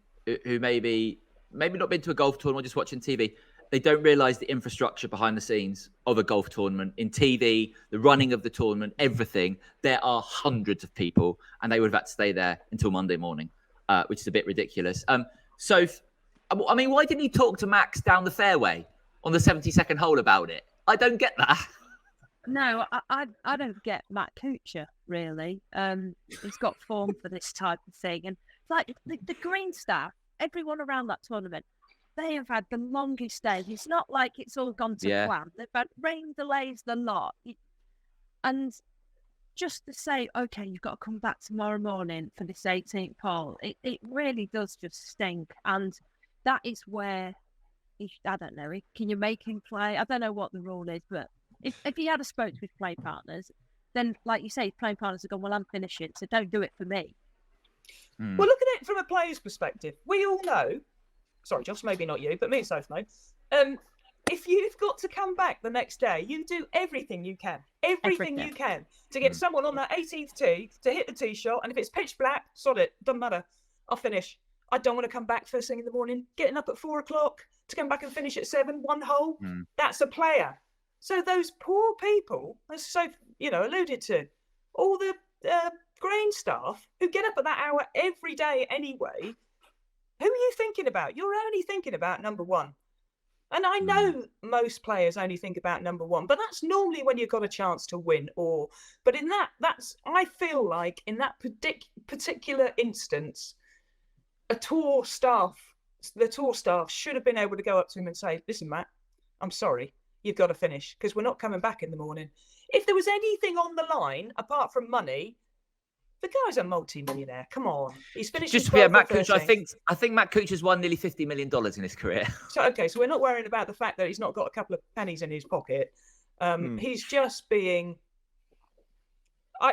who maybe not been to a golf tournament or just watching TV, they don't realise the infrastructure behind the scenes of a golf tournament. In TV, the running of the tournament, everything. There are hundreds of people, and they would have had to stay there until Monday morning, which is a bit ridiculous. So, I mean, why didn't he talk to Max down the fairway on the 72nd hole about it? I don't get that. No, I don't get Matt Kuchar, really. He's got form for this type of thing. And like the green staff, everyone around that tournament, they have had the longest day. It's not like it's all gone to plan. They've had rain delays, the lot. And just to say, okay, you've got to come back tomorrow morning for this 18th hole, it really does just stink. And that is where, I don't know, can you make him play? I don't know what the rule is, but if he had a spoke to his play partners, then, like you say, his play partners have gone, well, I'm finishing, so don't do it for me. Well, look at it from a player's perspective. We all know, sorry, Josh, maybe not you, but me and Sophie know, if you've got to come back the next day, you do everything you can. Everything you can to get someone on that 18th tee to hit the tee shot. And if it's pitch black, sod it, doesn't matter. I'll finish. I don't want to come back first thing in the morning, getting up at 4 o'clock to come back and finish at 7, one hole. That's a player. So those poor people, as Sophie, alluded to, all the green staff who get up at that hour every day anyway, who are you thinking about? You're only thinking about number one. And I know most players only think about number one, but that's normally when you've got a chance to win. But in I feel like in that particular instance, the tour staff should have been able to go up to him and say, listen, Matt, I'm sorry, you've got to finish because we're not coming back in the morning. If there was anything on the line apart from money, the guy's a multi-millionaire. Come on, he's finished. Just to be Matt Kuchar, I think Matt Kuchar's won nearly $50 million in his career. So we're not worrying about the fact that he's not got a couple of pennies in his pocket. He's just being.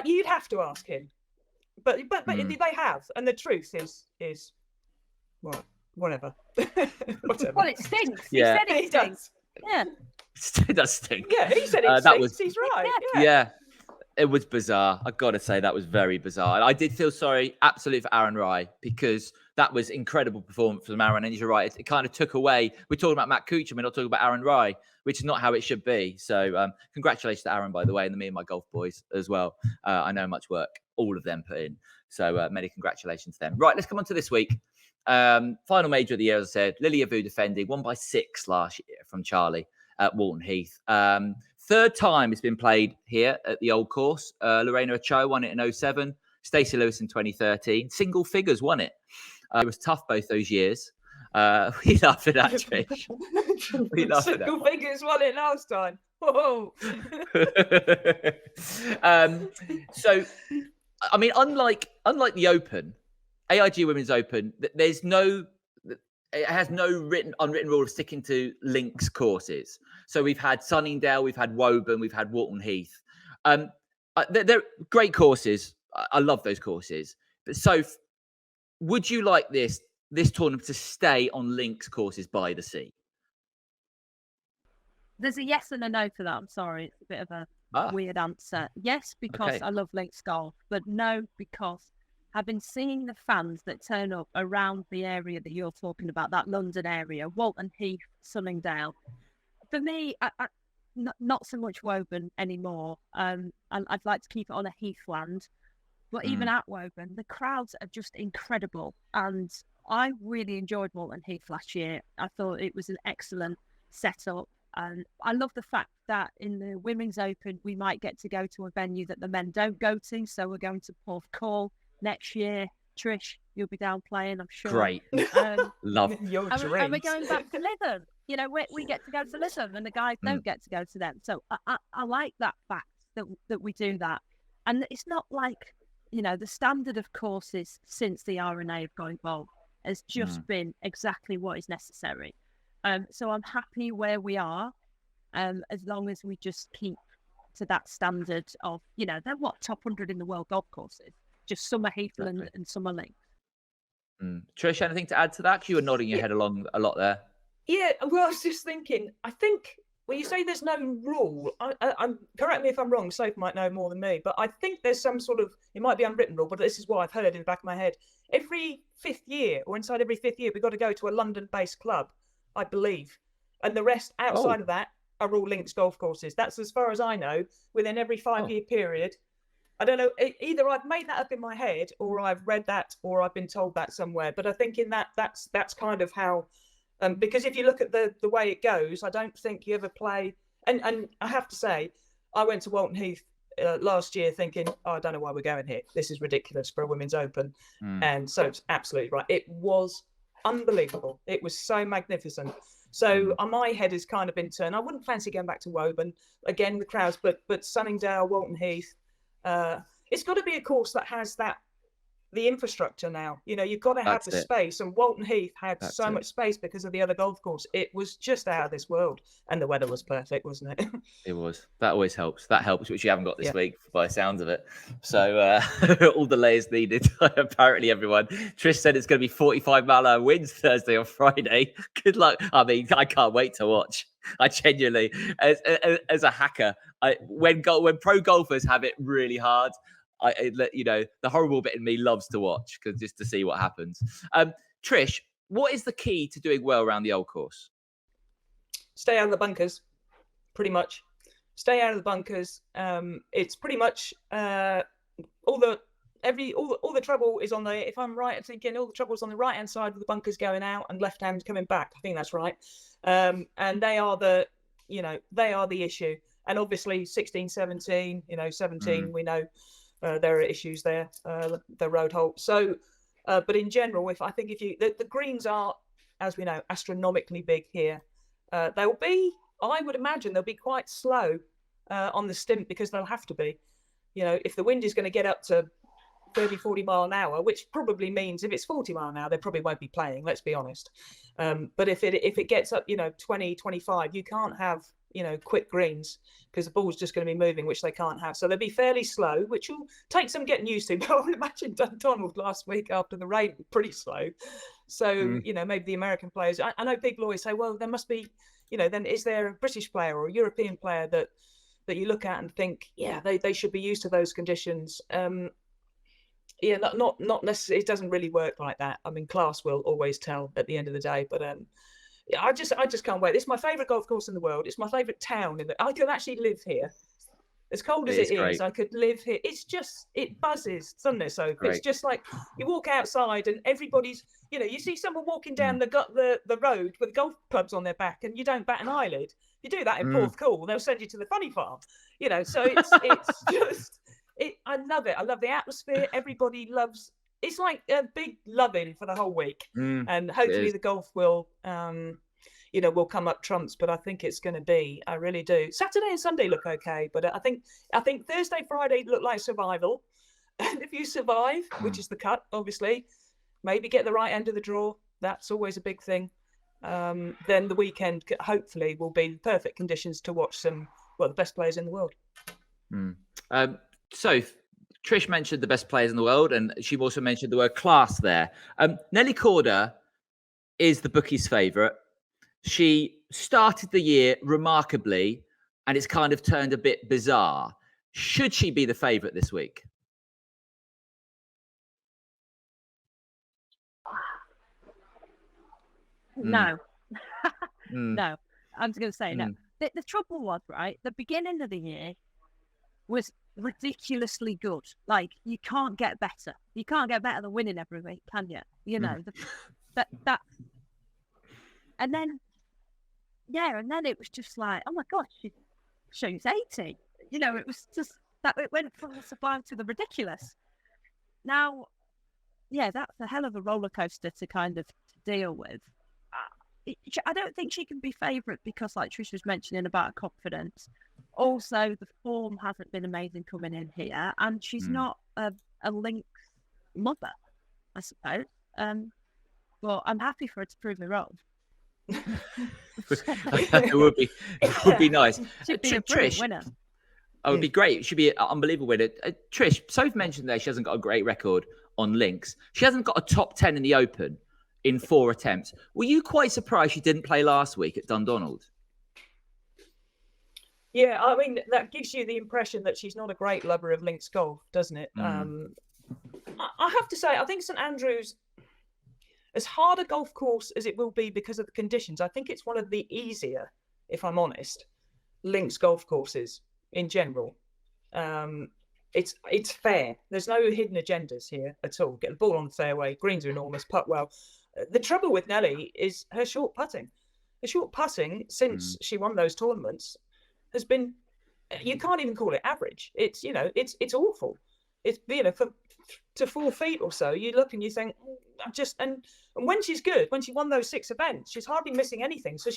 You'd have to ask him, but they have, and the truth is, well, whatever. Whatever. Well, it stinks. Yeah. He said it stinks. Yeah. It does stink. Yeah, he said it stinks. He's right. Yeah. It was bizarre. I've got to say that was very bizarre. And I did feel sorry, absolutely, for Aaron Rai because that was incredible performance from Aaron. And you're right, it kind of took away. We're talking about Matt Kuchar, we're not talking about Aaron Rai, which is not how it should be. So congratulations to Aaron, by the way, and me and my golf boys as well. I know how much work all of them put in. So many congratulations to them. Right, let's come on to this week. Final major of the year, as I said, Lilia Vu defending, won by 6 last year from Charlie at Walton Heath. Third time it's been played here at the old course. Lorena Ochoa won it in 2007. Stacey Lewis in 2013. Single figures won it. It was tough both those years. We laughed at that, Trish. We laughed at that. Single figures won it last time. Whoa. So, I mean, unlike the Open, AIG Women's Open, it has no unwritten rule of sticking to links courses. So we've had Sunningdale, we've had Woburn, we've had Walton Heath. They're great courses. I love those courses. But Soph, would you like this tournament to stay on links courses by the sea? There's a yes and a no for that. I'm sorry. It's a bit of a weird answer. Yes, because I love links golf. But no, because I've been seeing the fans that turn up around the area that you're talking about, that London area, Walton Heath, Sunningdale. For me, not so much Woburn anymore. And I'd like to keep it on a heathland. But even at Woburn, the crowds are just incredible. And I really enjoyed Walton Heath last year. I thought it was an excellent setup. And I love the fact that in the Women's Open, we might get to go to a venue that the men don't go to. So we're going to Porthcawl next year. Trish, you'll be down playing, I'm sure. Great. Love your dreams. And we're going back to Lytham. You know, we get to go to Lytham and the guys don't get to go to them. So I like that fact that we do that. And it's not like, you know, the standard of courses since the RNA have got involved has just been exactly what is necessary. So I'm happy where we are, as long as we just keep to that standard of, you know, they're top 100 in the world golf courses, just some are Heathland and some are Links. Trish, anything to add to that? 'Cause you were nodding your head along a lot there. Yeah, well, I was just thinking, I think when you say there's no rule, I'm correct me if I'm wrong, Sophie might know more than me, but I think there's some sort of, it might be unwritten rule, but this is what I've heard in the back of my head. Every 5th year, or inside every 5th year, we've got to go to a London-based club, I believe. And the rest outside of that are all links golf courses. That's as far as I know, within every 5-year period. I don't know, either I've made that up in my head, or I've read that, or I've been told that somewhere. But I think in that's kind of how, because if you look at the way it goes, I don't think you ever play. And I have to say, I went to Walton Heath last year thinking, I don't know why we're going here. This is ridiculous for a Women's Open. And so it's absolutely right. It was unbelievable. It was so magnificent. So my head has kind of been turned. I wouldn't fancy going back to Woburn again, the crowds, but Sunningdale, Walton Heath. It's got to be a course that has the infrastructure now. You know, you've got to have the space, and Walton Heath had so much space because of the other golf course. It was just out of this world, and the weather was perfect, wasn't it? It was. That always helps. That helps, which you haven't got this week by the sounds of it. So all the layers needed. Apparently, everyone. Trish said it's going to be 45-mile-an-hour winds Thursday or Friday. Good luck. I mean, I can't wait to watch. I genuinely, as a hacker, when pro golfers have it really hard, you know, the horrible bit in me loves to watch because just to see what happens. Trish, what is the key to doing well around the old course? Stay out of the bunkers, pretty much. Stay out of the bunkers. It's pretty much all the trouble is on the. If I'm right, I'm thinking all the trouble is on the right hand side of the bunkers going out and left hand coming back. I think that's right. And they are the issue. And obviously 16, 17, 17, we know. There are issues there, the road halt. So, but in general, the greens are, as we know, astronomically big here. They'll be, I would imagine, they'll be quite slow on the stint because they'll have to be. You know, if the wind is going to get up to 30, 40 mile an hour, which probably means if it's 40 mile an hour, they probably won't be playing, let's be honest. But if it gets up, 20, 25, you can't have, quick greens because the ball's just going to be moving, which they can't have. So they'll be fairly slow, which will take some getting used to. But I would imagine Donald last week after the rain, pretty slow. So, maybe the American players, I know people always say, well, there must be, then is there a British player or a European player that you look at and think, yeah, they should be used to those conditions. Not necessarily. It doesn't really work like that. I mean, class will always tell at the end of the day. But I just can't wait. It's my favourite golf course in the world. It's my favourite town. I could actually live here. As cold as it is, I could live here. It buzzes, doesn't it? So it's just like you walk outside and everybody's, you see someone walking down the road with golf clubs on their back, and you don't bat an eyelid. You do that in Porthcawl, they'll send you to the funny farm. So it's just. I love it. I love the atmosphere. Everybody loves. It's like a big loving for the whole week, and hopefully the golf will, will come up trumps. But I think it's going to be. I really do. Saturday and Sunday look okay, but I think Thursday, Friday look like survival. And if you survive, which is the cut, obviously, maybe get the right end of the draw. That's always a big thing. Then the weekend hopefully will be perfect conditions to watch the best players in the world. So, Trish mentioned the best players in the world, and she also mentioned the word class there. Nelly Corder is the bookies' favourite. She started the year remarkably, and it's kind of turned a bit bizarre. Should she be the favourite this week? No. No. I'm just going to say no. the trouble was, right, the beginning of the year was ridiculously good. Like, you can't get better. You can't get better than winning every week, can you? You know, that. And then, and then it was just like, oh my gosh, she's 80. You know, it was just that it went from the sublime to the ridiculous. Now, that's a hell of a roller coaster to kind of deal with. I don't think she can be favourite because, like Trish was mentioning about her confidence, also the form hasn't been amazing coming in here, and she's not a Lynx mother, I suppose. But I'm happy for her to prove me wrong. It would be nice. She'd be a brilliant winner. Oh, it would be great. It should be an unbelievable winner. Trish, Sophie mentioned there she hasn't got a great record on links. She hasn't got a top 10 in the Open in 4 attempts. Were you quite surprised she didn't play last week at Dundonald? Yeah, I mean, that gives you the impression that she's not a great lover of links golf, doesn't it? I have to say, I think St Andrews, as hard a golf course as it will be because of the conditions, I think it's one of the easier, if I'm honest, links golf courses in general. It's fair. There's no hidden agendas here at all. Get the ball on the fairway, greens are enormous, putt well. The trouble with Nelly is her short putting. The short putting, since she won those tournaments, has been, you can't even call it average. It's, you know, it's awful. It's, you know, to 4 feet or so, you look and you think, and when she's good, when she won those 6 events, she's hardly missing anything. So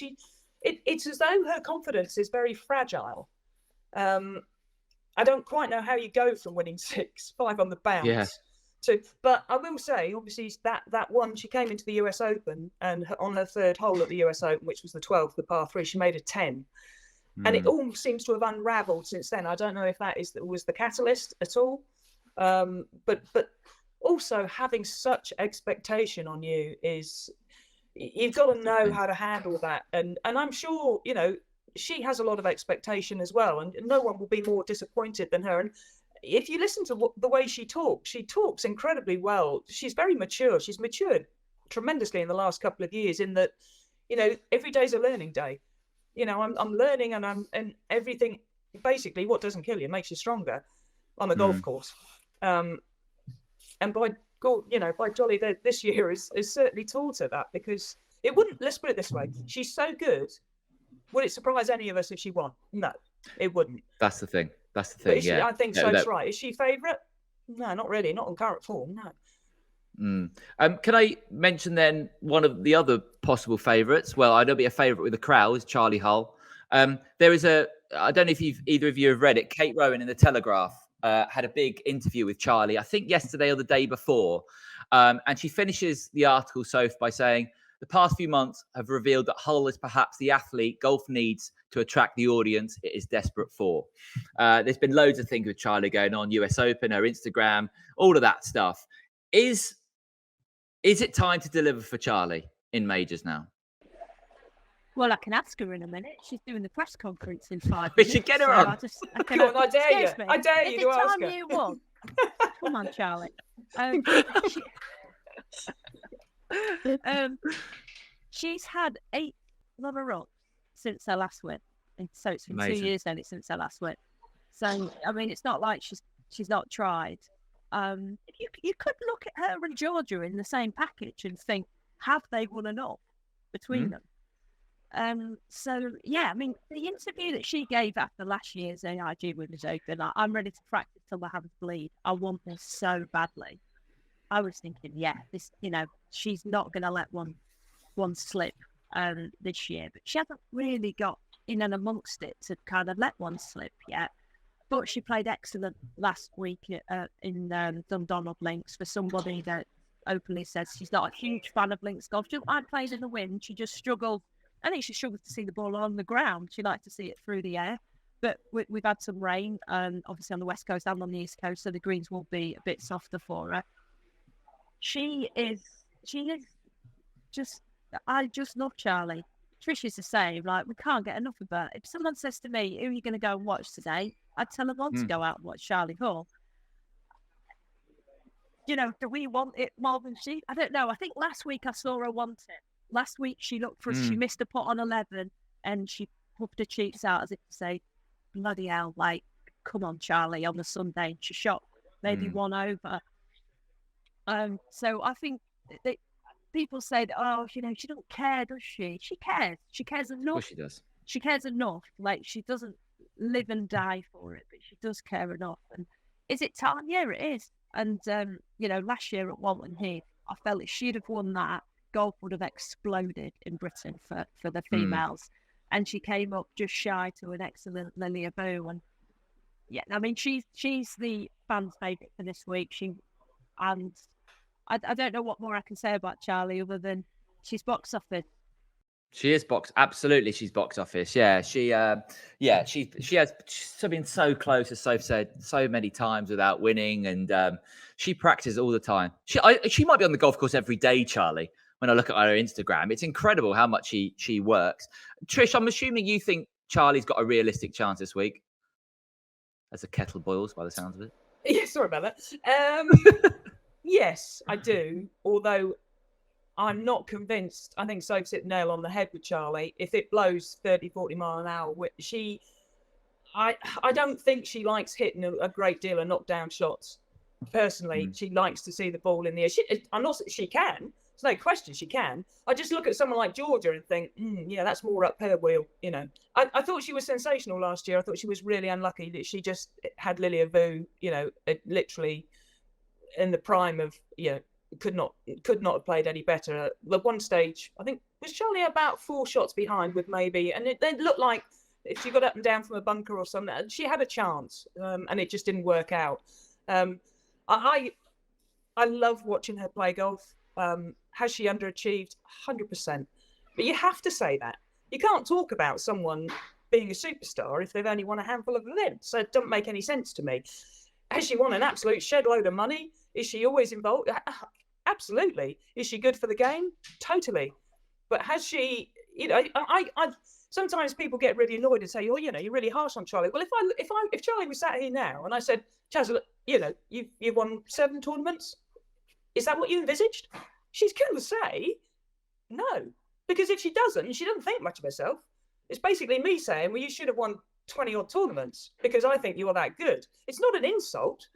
it's as though her confidence is very fragile. I don't quite know how you go from winning 6, 5 on the bounce but I will say, obviously, that one, she came into the US Open, and on her 3rd hole at the US Open, which was the 12th, the par 3, she made a 10. And it all seems to have unravelled since then. I don't know if that was the catalyst at all. But also having such expectation on you is, you've got to know how to handle that. And I'm sure, you know, she has a lot of expectation as well, and no one will be more disappointed than her. And if you listen to the way she talks incredibly well. She's very mature. She's matured tremendously in the last couple of years, in that, you know, every day's a learning day. You know, I'm learning, and everything, basically, what doesn't kill you makes you stronger on a golf course. And by God, you know, by Jolly, this year has certainly taught her that, because it wouldn't, let's put it this way, she's so good. Would it surprise any of us if she won? No, it wouldn't. That's the thing. I think Soph's right. Is she favourite? No, not really. Not on current form, no. Can I mention then one of the other possible favourites? Well, I know be a favourite with the crowd is Charlie Hull. There is I don't know if either of you have read it. Kate Rowan in the Telegraph had a big interview with Charlie, I think yesterday or the day before. And she finishes the article, Soph, by saying, the past few months have revealed that Hull is perhaps the athlete golf needs to attract the audience it is desperate for. There's been loads of things with Charlie going on, US Open, her Instagram, all of that stuff. Is it time to deliver for Charlie in majors now? Well, I can ask her in a minute. She's doing the press conference in 5 minutes. We should get her on. I dare you. I dare you to ask her. You want? Come on, Charlie. She's had 8 runner-ups since her last win. And so it's been 2 years now since her last win. So, I mean, it's not like she's not tried. You could look at her and Georgia in the same package and think, have they won enough between them? So, yeah, I mean, the interview that she gave after last year's AIG Women's Open, I'm ready to practice till my hands bleed. I want this so badly. I was thinking, this, you know, she's not going to let one slip this year, but she hasn't really got in and amongst it to kind of let one slip yet. But she played excellent last week in Dundonald Links, for somebody that openly says she's not a huge fan of links golf. She I played in the wind. She just struggled. I think she struggled to see the ball on the ground. She liked to see it through the air. But we've had some rain, obviously on the West Coast and on the East Coast, so the greens will be a bit softer for her. She is just, I just love Charlie. Trish is the same, like, we can't get enough of her. If someone says to me, who are you going to go and watch today? I'd tell them all to go out and watch Charlie Hull. You know, do we want it more than she? I don't know. I think last week I saw her want it. Last week she looked for us. She missed a putt on 11 and she puffed her cheeks out as if to say, bloody hell, like, come on, Charlie, on the Sunday. And she shot maybe one over. So I think that people say that, oh, she don't care, does she? She cares. She cares enough. Of course she does. She cares enough. Like, she doesn't live and die for it, but she does care enough. And is it time? Yeah, it is. And, last year at Walton Heath, I felt if she'd have won that, golf would have exploded in Britain for the females. And she came up just shy to an excellent Lilia Vu. And yeah, I mean, she's the fans' favourite for this week. And I don't know what more I can say about Charlie other than she's box office. She is absolutely. She's box office. Yeah, she has been so close, as Sophie said, so many times without winning, and she practices all the time. She might be on the golf course every day, Charlie. When I look at her Instagram, it's incredible how much she works. Trish, I'm assuming you think Charlie's got a realistic chance this week, as the kettle boils by the sounds of it. Yeah, sorry about that. Yes, I do. Although I'm not convinced. I think Sophie's hit the nail on the head with Charlie. If it blows 30, 40 mile an hour, I don't think she likes hitting a great deal of knockdown shots. Personally, she likes to see the ball in the air. I'm not. She can. There's no question she can. I just look at someone like Georgia and think, yeah, that's more up her wheel. I thought she was sensational last year. I thought she was really unlucky that she just had Lilia Vu, literally in the prime of, could not have played any better. At one stage, I think, was Charlie about 4 shots behind with maybe, and it looked like if she got up and down from a bunker or something, she had a chance, and it just didn't work out. I love watching her play golf. Has she underachieved? 100%. But you have to say that. You can't talk about someone being a superstar if they've only won a handful of events. So it doesn't make any sense to me. Has she won an absolute shed load of money? Is she always involved? Absolutely. Is she good for the game? Totally. But has she, I sometimes people get really annoyed and say, oh, you're really harsh on Charlie. Well, if Charlie was sat here now and I said, Chaz, you've won 7 tournaments. Is that what you envisaged? She's going to say no, because if she doesn't think much of herself. It's basically me saying, well, you should have won 20 odd tournaments because I think you are that good. It's not an insult.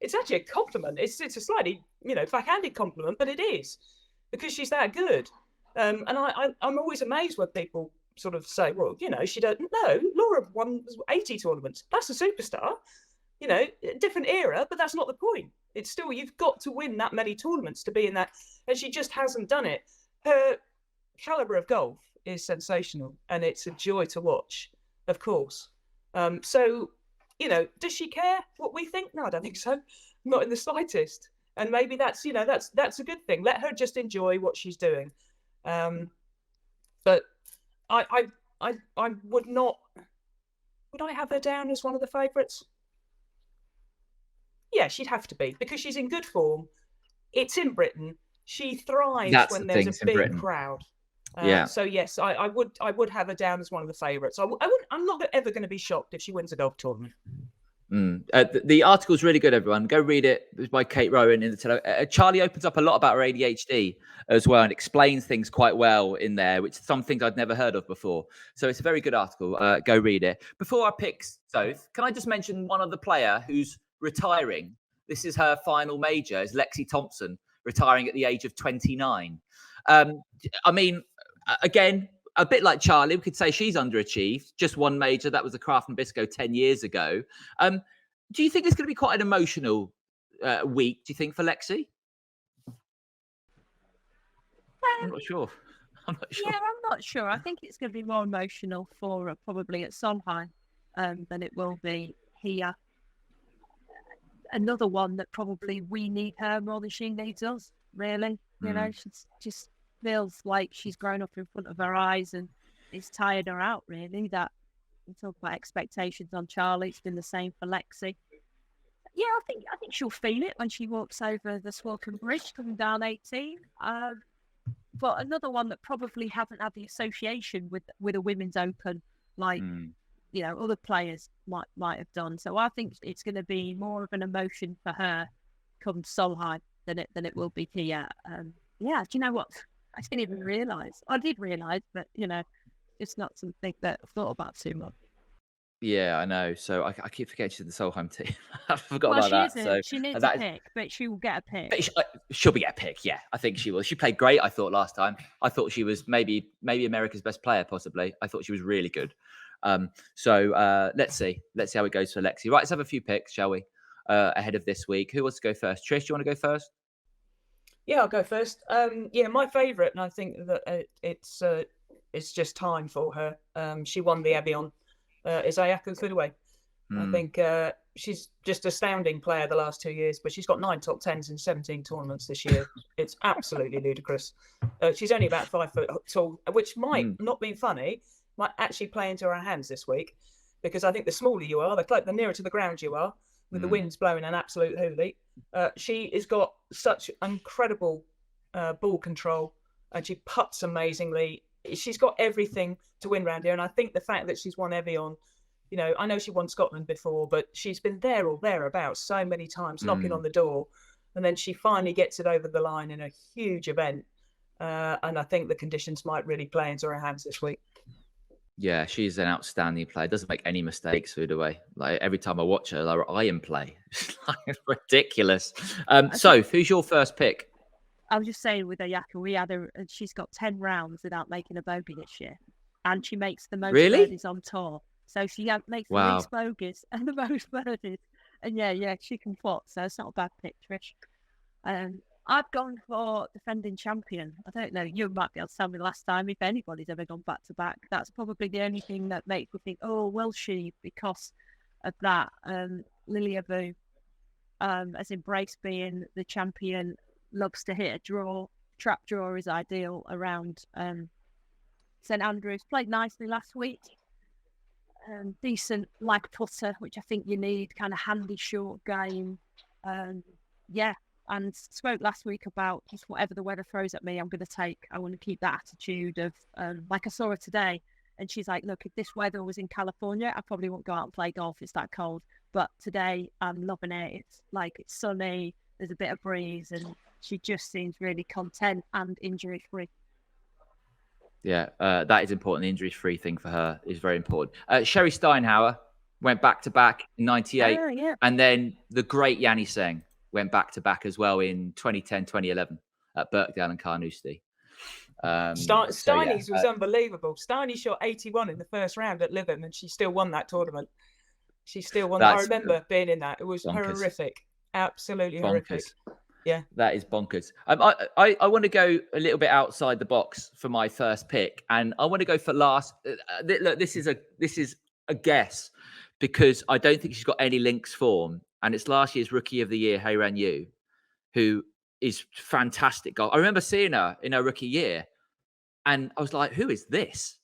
It's actually a compliment. It's a slightly, backhanded compliment, but it is because she's that good. And I'm always amazed when people sort of say, well, she don't know. Laura won 80 tournaments. That's a superstar. Different era, but that's not the point. It's still, you've got to win that many tournaments to be in that. And she just hasn't done it. Her caliber of golf is sensational and it's a joy to watch, of course. So, does she care what we think? No, I don't think so. Not in the slightest. And maybe that's a good thing. Let her just enjoy what she's doing. But I would not. Would I have her down as one of the favourites? Yeah, she'd have to be because she's in good form. It's in Britain. She thrives when there's a big crowd. So yes, I would have her down as one of the favourites. I'm not ever going to be shocked if she wins a golf tournament. The article's really good, everyone. Go read it. It was by Kate Rowan in the Charlie opens up a lot about her ADHD as well and explains things quite well in there, which some things I'd never heard of before. So it's a very good article. Go read it. Before I pick Sophie, can I just mention one other player who's retiring? This is her final major, is Lexi Thompson, retiring at the age of 29. I mean, again, a bit like Charlie, we could say she's underachieved. Just one major, that was the Kraft and Bisco 10 years ago. Do you think it's going to be quite an emotional week, do you think, for Lexi? I'm not sure. Yeah, I'm not sure. I think it's going to be more emotional for her probably at Solheim than it will be here. Another one that probably we need her more than she needs us, really. She just feels like she's grown up in front of her eyes and it's tired her out, really. That we talk about expectations on Charlie, it's been the same for Lexi. Yeah, I think she'll feel it when she walks over the Swalcombe Bridge coming down 18. But another one that probably hasn't had the association with a women's open like other players might have done. So I think it's going to be more of an emotion for her come Solheim than it will be here. Do you know what? I didn't even realise. I did realise, but it's not something that I've thought about too much. Yeah, I know. So I keep forgetting she's in the Solheim team. I forgot Well, about she that. isn't. So She needs that a is, pick, but she will get a pick. but she'll be a pick. Yeah, I think she will. She played great. I thought last time. I thought she was maybe America's best player, possibly. I thought she was really good. So let's see how it goes for Lexi. Right, let's have a few picks, shall we? Ahead of this week, who wants to go first? Trish, do you want to go first? Yeah, I'll go first. Yeah, my favourite, and I think that it's just time for her. She won the Evian. Is Ayaka Kudaway. I think she's just astounding player the last 2 years, but she's got 9 top 10s in 17 tournaments this year. It's absolutely ludicrous. She's only about 5 foot tall, which might not be funny, might actually play into her hands this week, because I think the smaller you are, the nearer to the ground you are, with the winds blowing an absolute hoolie. She has got such incredible ball control, and she putts amazingly. She's got everything to win round here, and I think the fact that she's won Evian, you know, I know she won Scotland before, but she's been there or thereabouts so many times, knocking on the door, and then she finally gets it over the line in a huge event. And I think the conditions might really play into her hands this week. Yeah, she's an outstanding player. Doesn't make any mistakes, Foodaway. Like every time I watch her, her iron play, it's like ridiculous. Soph, who's your first pick? I was just saying with Ayaka, we had her, and she's got 10 rounds without making a bogey this year, and she makes the most birdies on tour. So she makes the least bogeys and the most birdies, and yeah, she can putt. So it's not a bad pick, Trish. I've gone for defending champion. I don't know, you might be able to tell me last time if anybody's ever gone back to back. That's probably the only thing that makes me think, oh, will she? Because of that. Lilia Vu has embraced being the champion, loves to hit a draw. Trap draw is ideal around St Andrews. Played nicely last week. Decent lag putter, which I think you need, kind of handy short game. And spoke last week about just whatever the weather throws at me, I'm going to take. I want to keep that attitude of, like I saw her today, and she's like, look, if this weather was in California, I probably wouldn't go out and play golf. It's that cold. But today, I'm loving it. It's sunny, there's a bit of breeze, and she just seems really content and injury-free. Yeah, that is important. The injury-free thing for her is very important. Sherry Steinhauer went back-to-back in 98. And then the great Yanni Seng went back-to-back as well in 2010, 2011 at Birkdale and Carnoustie. Steiny's was unbelievable. Steiny shot 81 in the first round at Lytham, and she still won that tournament. She still won that. I remember being in that. It was horrific. Absolutely horrific. Yeah. That is bonkers. I want to go a little bit outside the box for my first pick, and I want to go for last. Look, this is a guess, because I don't think she's got any links form, and it's last year's Rookie of the Year, Hei-Ran Yu, who is fantastic golf. I remember seeing her in her rookie year, and I was like, who is this?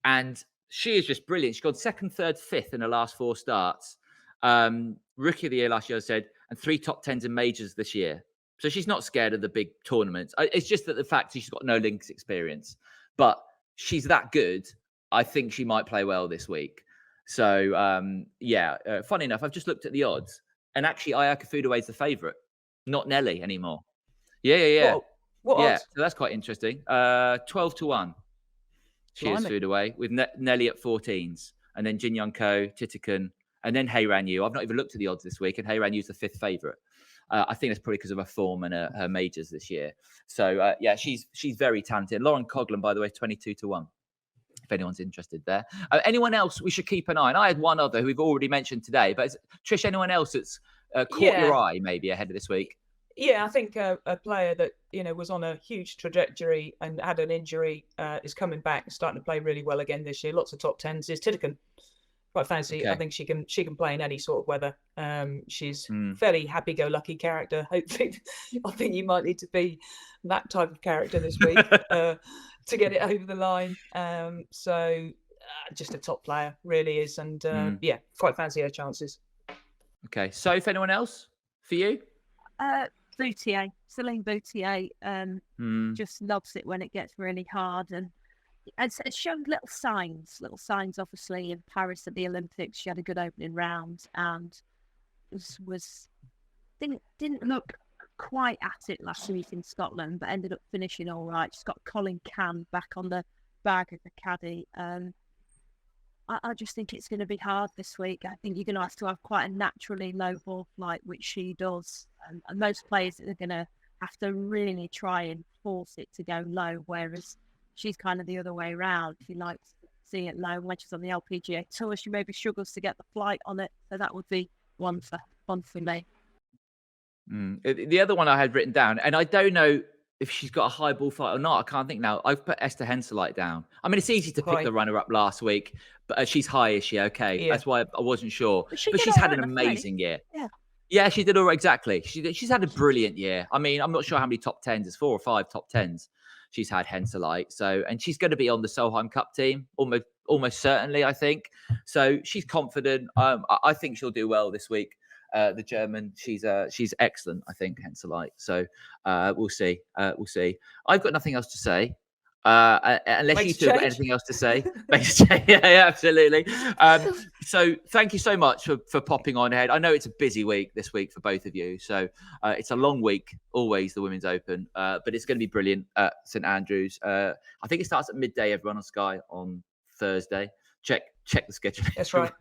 And she is just brilliant. She's gone second, third, fifth in her last 4 starts. Rookie of the Year last year, I said, and 3 top 10s in majors this year. So she's not scared of the big tournaments. It's just that the fact she's got no links experience, but she's that good. I think she might play well this week. So, funny enough, I've just looked at the odds, and actually Ayaka Foodaway is the favourite, not Nelly anymore. Yeah. What odds? So that's quite interesting. 12-1. She is Foodaway with Nelly at 14s, and then Jin Young Ko, Titikan, and then Hei-Ran Yu. I've not even looked at the odds this week, and Hei-Ran Yu's the 5th favourite. I think that's probably because of her form and her majors this year. So she's very talented. Lauren Coughlin, by the way, 22-1. If anyone's interested there. Anyone else we should keep an eye on? I had one other who we've already mentioned today, but Trish, anyone else that's caught your eye maybe ahead of this week? Yeah, I think a player that was on a huge trajectory and had an injury is coming back, starting to play really well again this year. Lots of top 10s. Is Titikan. Quite fancy. Okay. I think she can play in any sort of weather. She's fairly happy-go-lucky character. Hopefully, I think you might need to be that type of character this week to get it over the line. Just a top player, really is, and quite fancy her chances. Okay, so if anyone else for you, Boutier, Celine Boutier, just loves it when it gets really hard, and it's shown little signs. Obviously in Paris at the Olympics, she had a good opening round, and didn't look quite at it last week in Scotland, but ended up finishing all right. She's got Colin Can back on the bag as a caddy. I just think it's going to be hard this week. I think you're going to have quite a naturally low ball flight, which she does. And most players are going to have to really try and force it to go low, whereas she's kind of the other way around. She likes seeing it low. When she's on the LPGA Tour, she maybe struggles to get the flight on it. So that would be one for me. The other one I had written down, and I don't know if she's got a high ball flight or not. I can't think now. I've put Esther Henseleit down. I mean, it's easy to pick the runner-up last week, but she's high, is she? Okay. Yeah. That's why I wasn't sure. But she's had an amazing year. Yeah, she did all right. Exactly. She's had a brilliant year. I mean, I'm not sure how many top 10s. It's 4 or 5 top 10s she's had, Henseleit. So, and she's going to be on the Solheim Cup team, almost certainly, I think. So she's confident. I think she'll do well this week. The German, she's excellent, I think, Henseleit. So we'll see. We'll see. I've got nothing else to say. Unless you two have got anything else to say. Yeah, absolutely. So thank you so much for popping on ahead. I know it's a busy week this week for both of you. So it's a long week, always the Women's Open, but it's going to be brilliant at St Andrews. I think it starts at midday, everyone on Sky on Thursday. Check the schedule. That's right.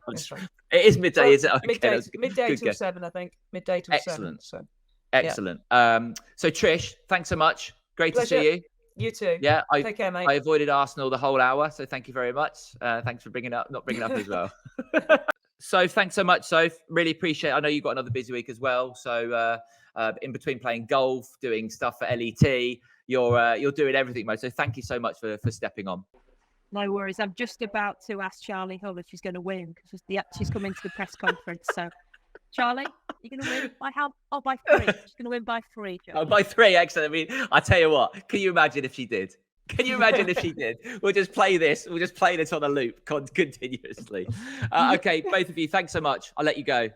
It is midday, is it? Okay, midday till 7, I think. Midday till 7. So. Excellent. Yeah. So Trish, thanks so much. Great to see you. You too. Yeah, take care, mate. I avoided Arsenal the whole hour, so thank you very much. Thanks for not bringing up as well. So thanks so much, Soph. Really appreciate it. I know you've got another busy week as well. So in between playing golf, doing stuff for LET, you're doing everything, mate. So thank you so much for stepping on. No worries. I'm just about to ask Charlie Hull if she's going to win because she's coming to the press conference. So, Charlie, you're going to win by how? Oh, by 3. She's going to win by 3, Charlie. Oh, by 3. Excellent. I mean, I tell you what. Can you imagine if she did? Can you imagine if she did? We'll just play this. We'll just play this on a loop continuously. Okay, both of you, thanks so much. I'll let you go.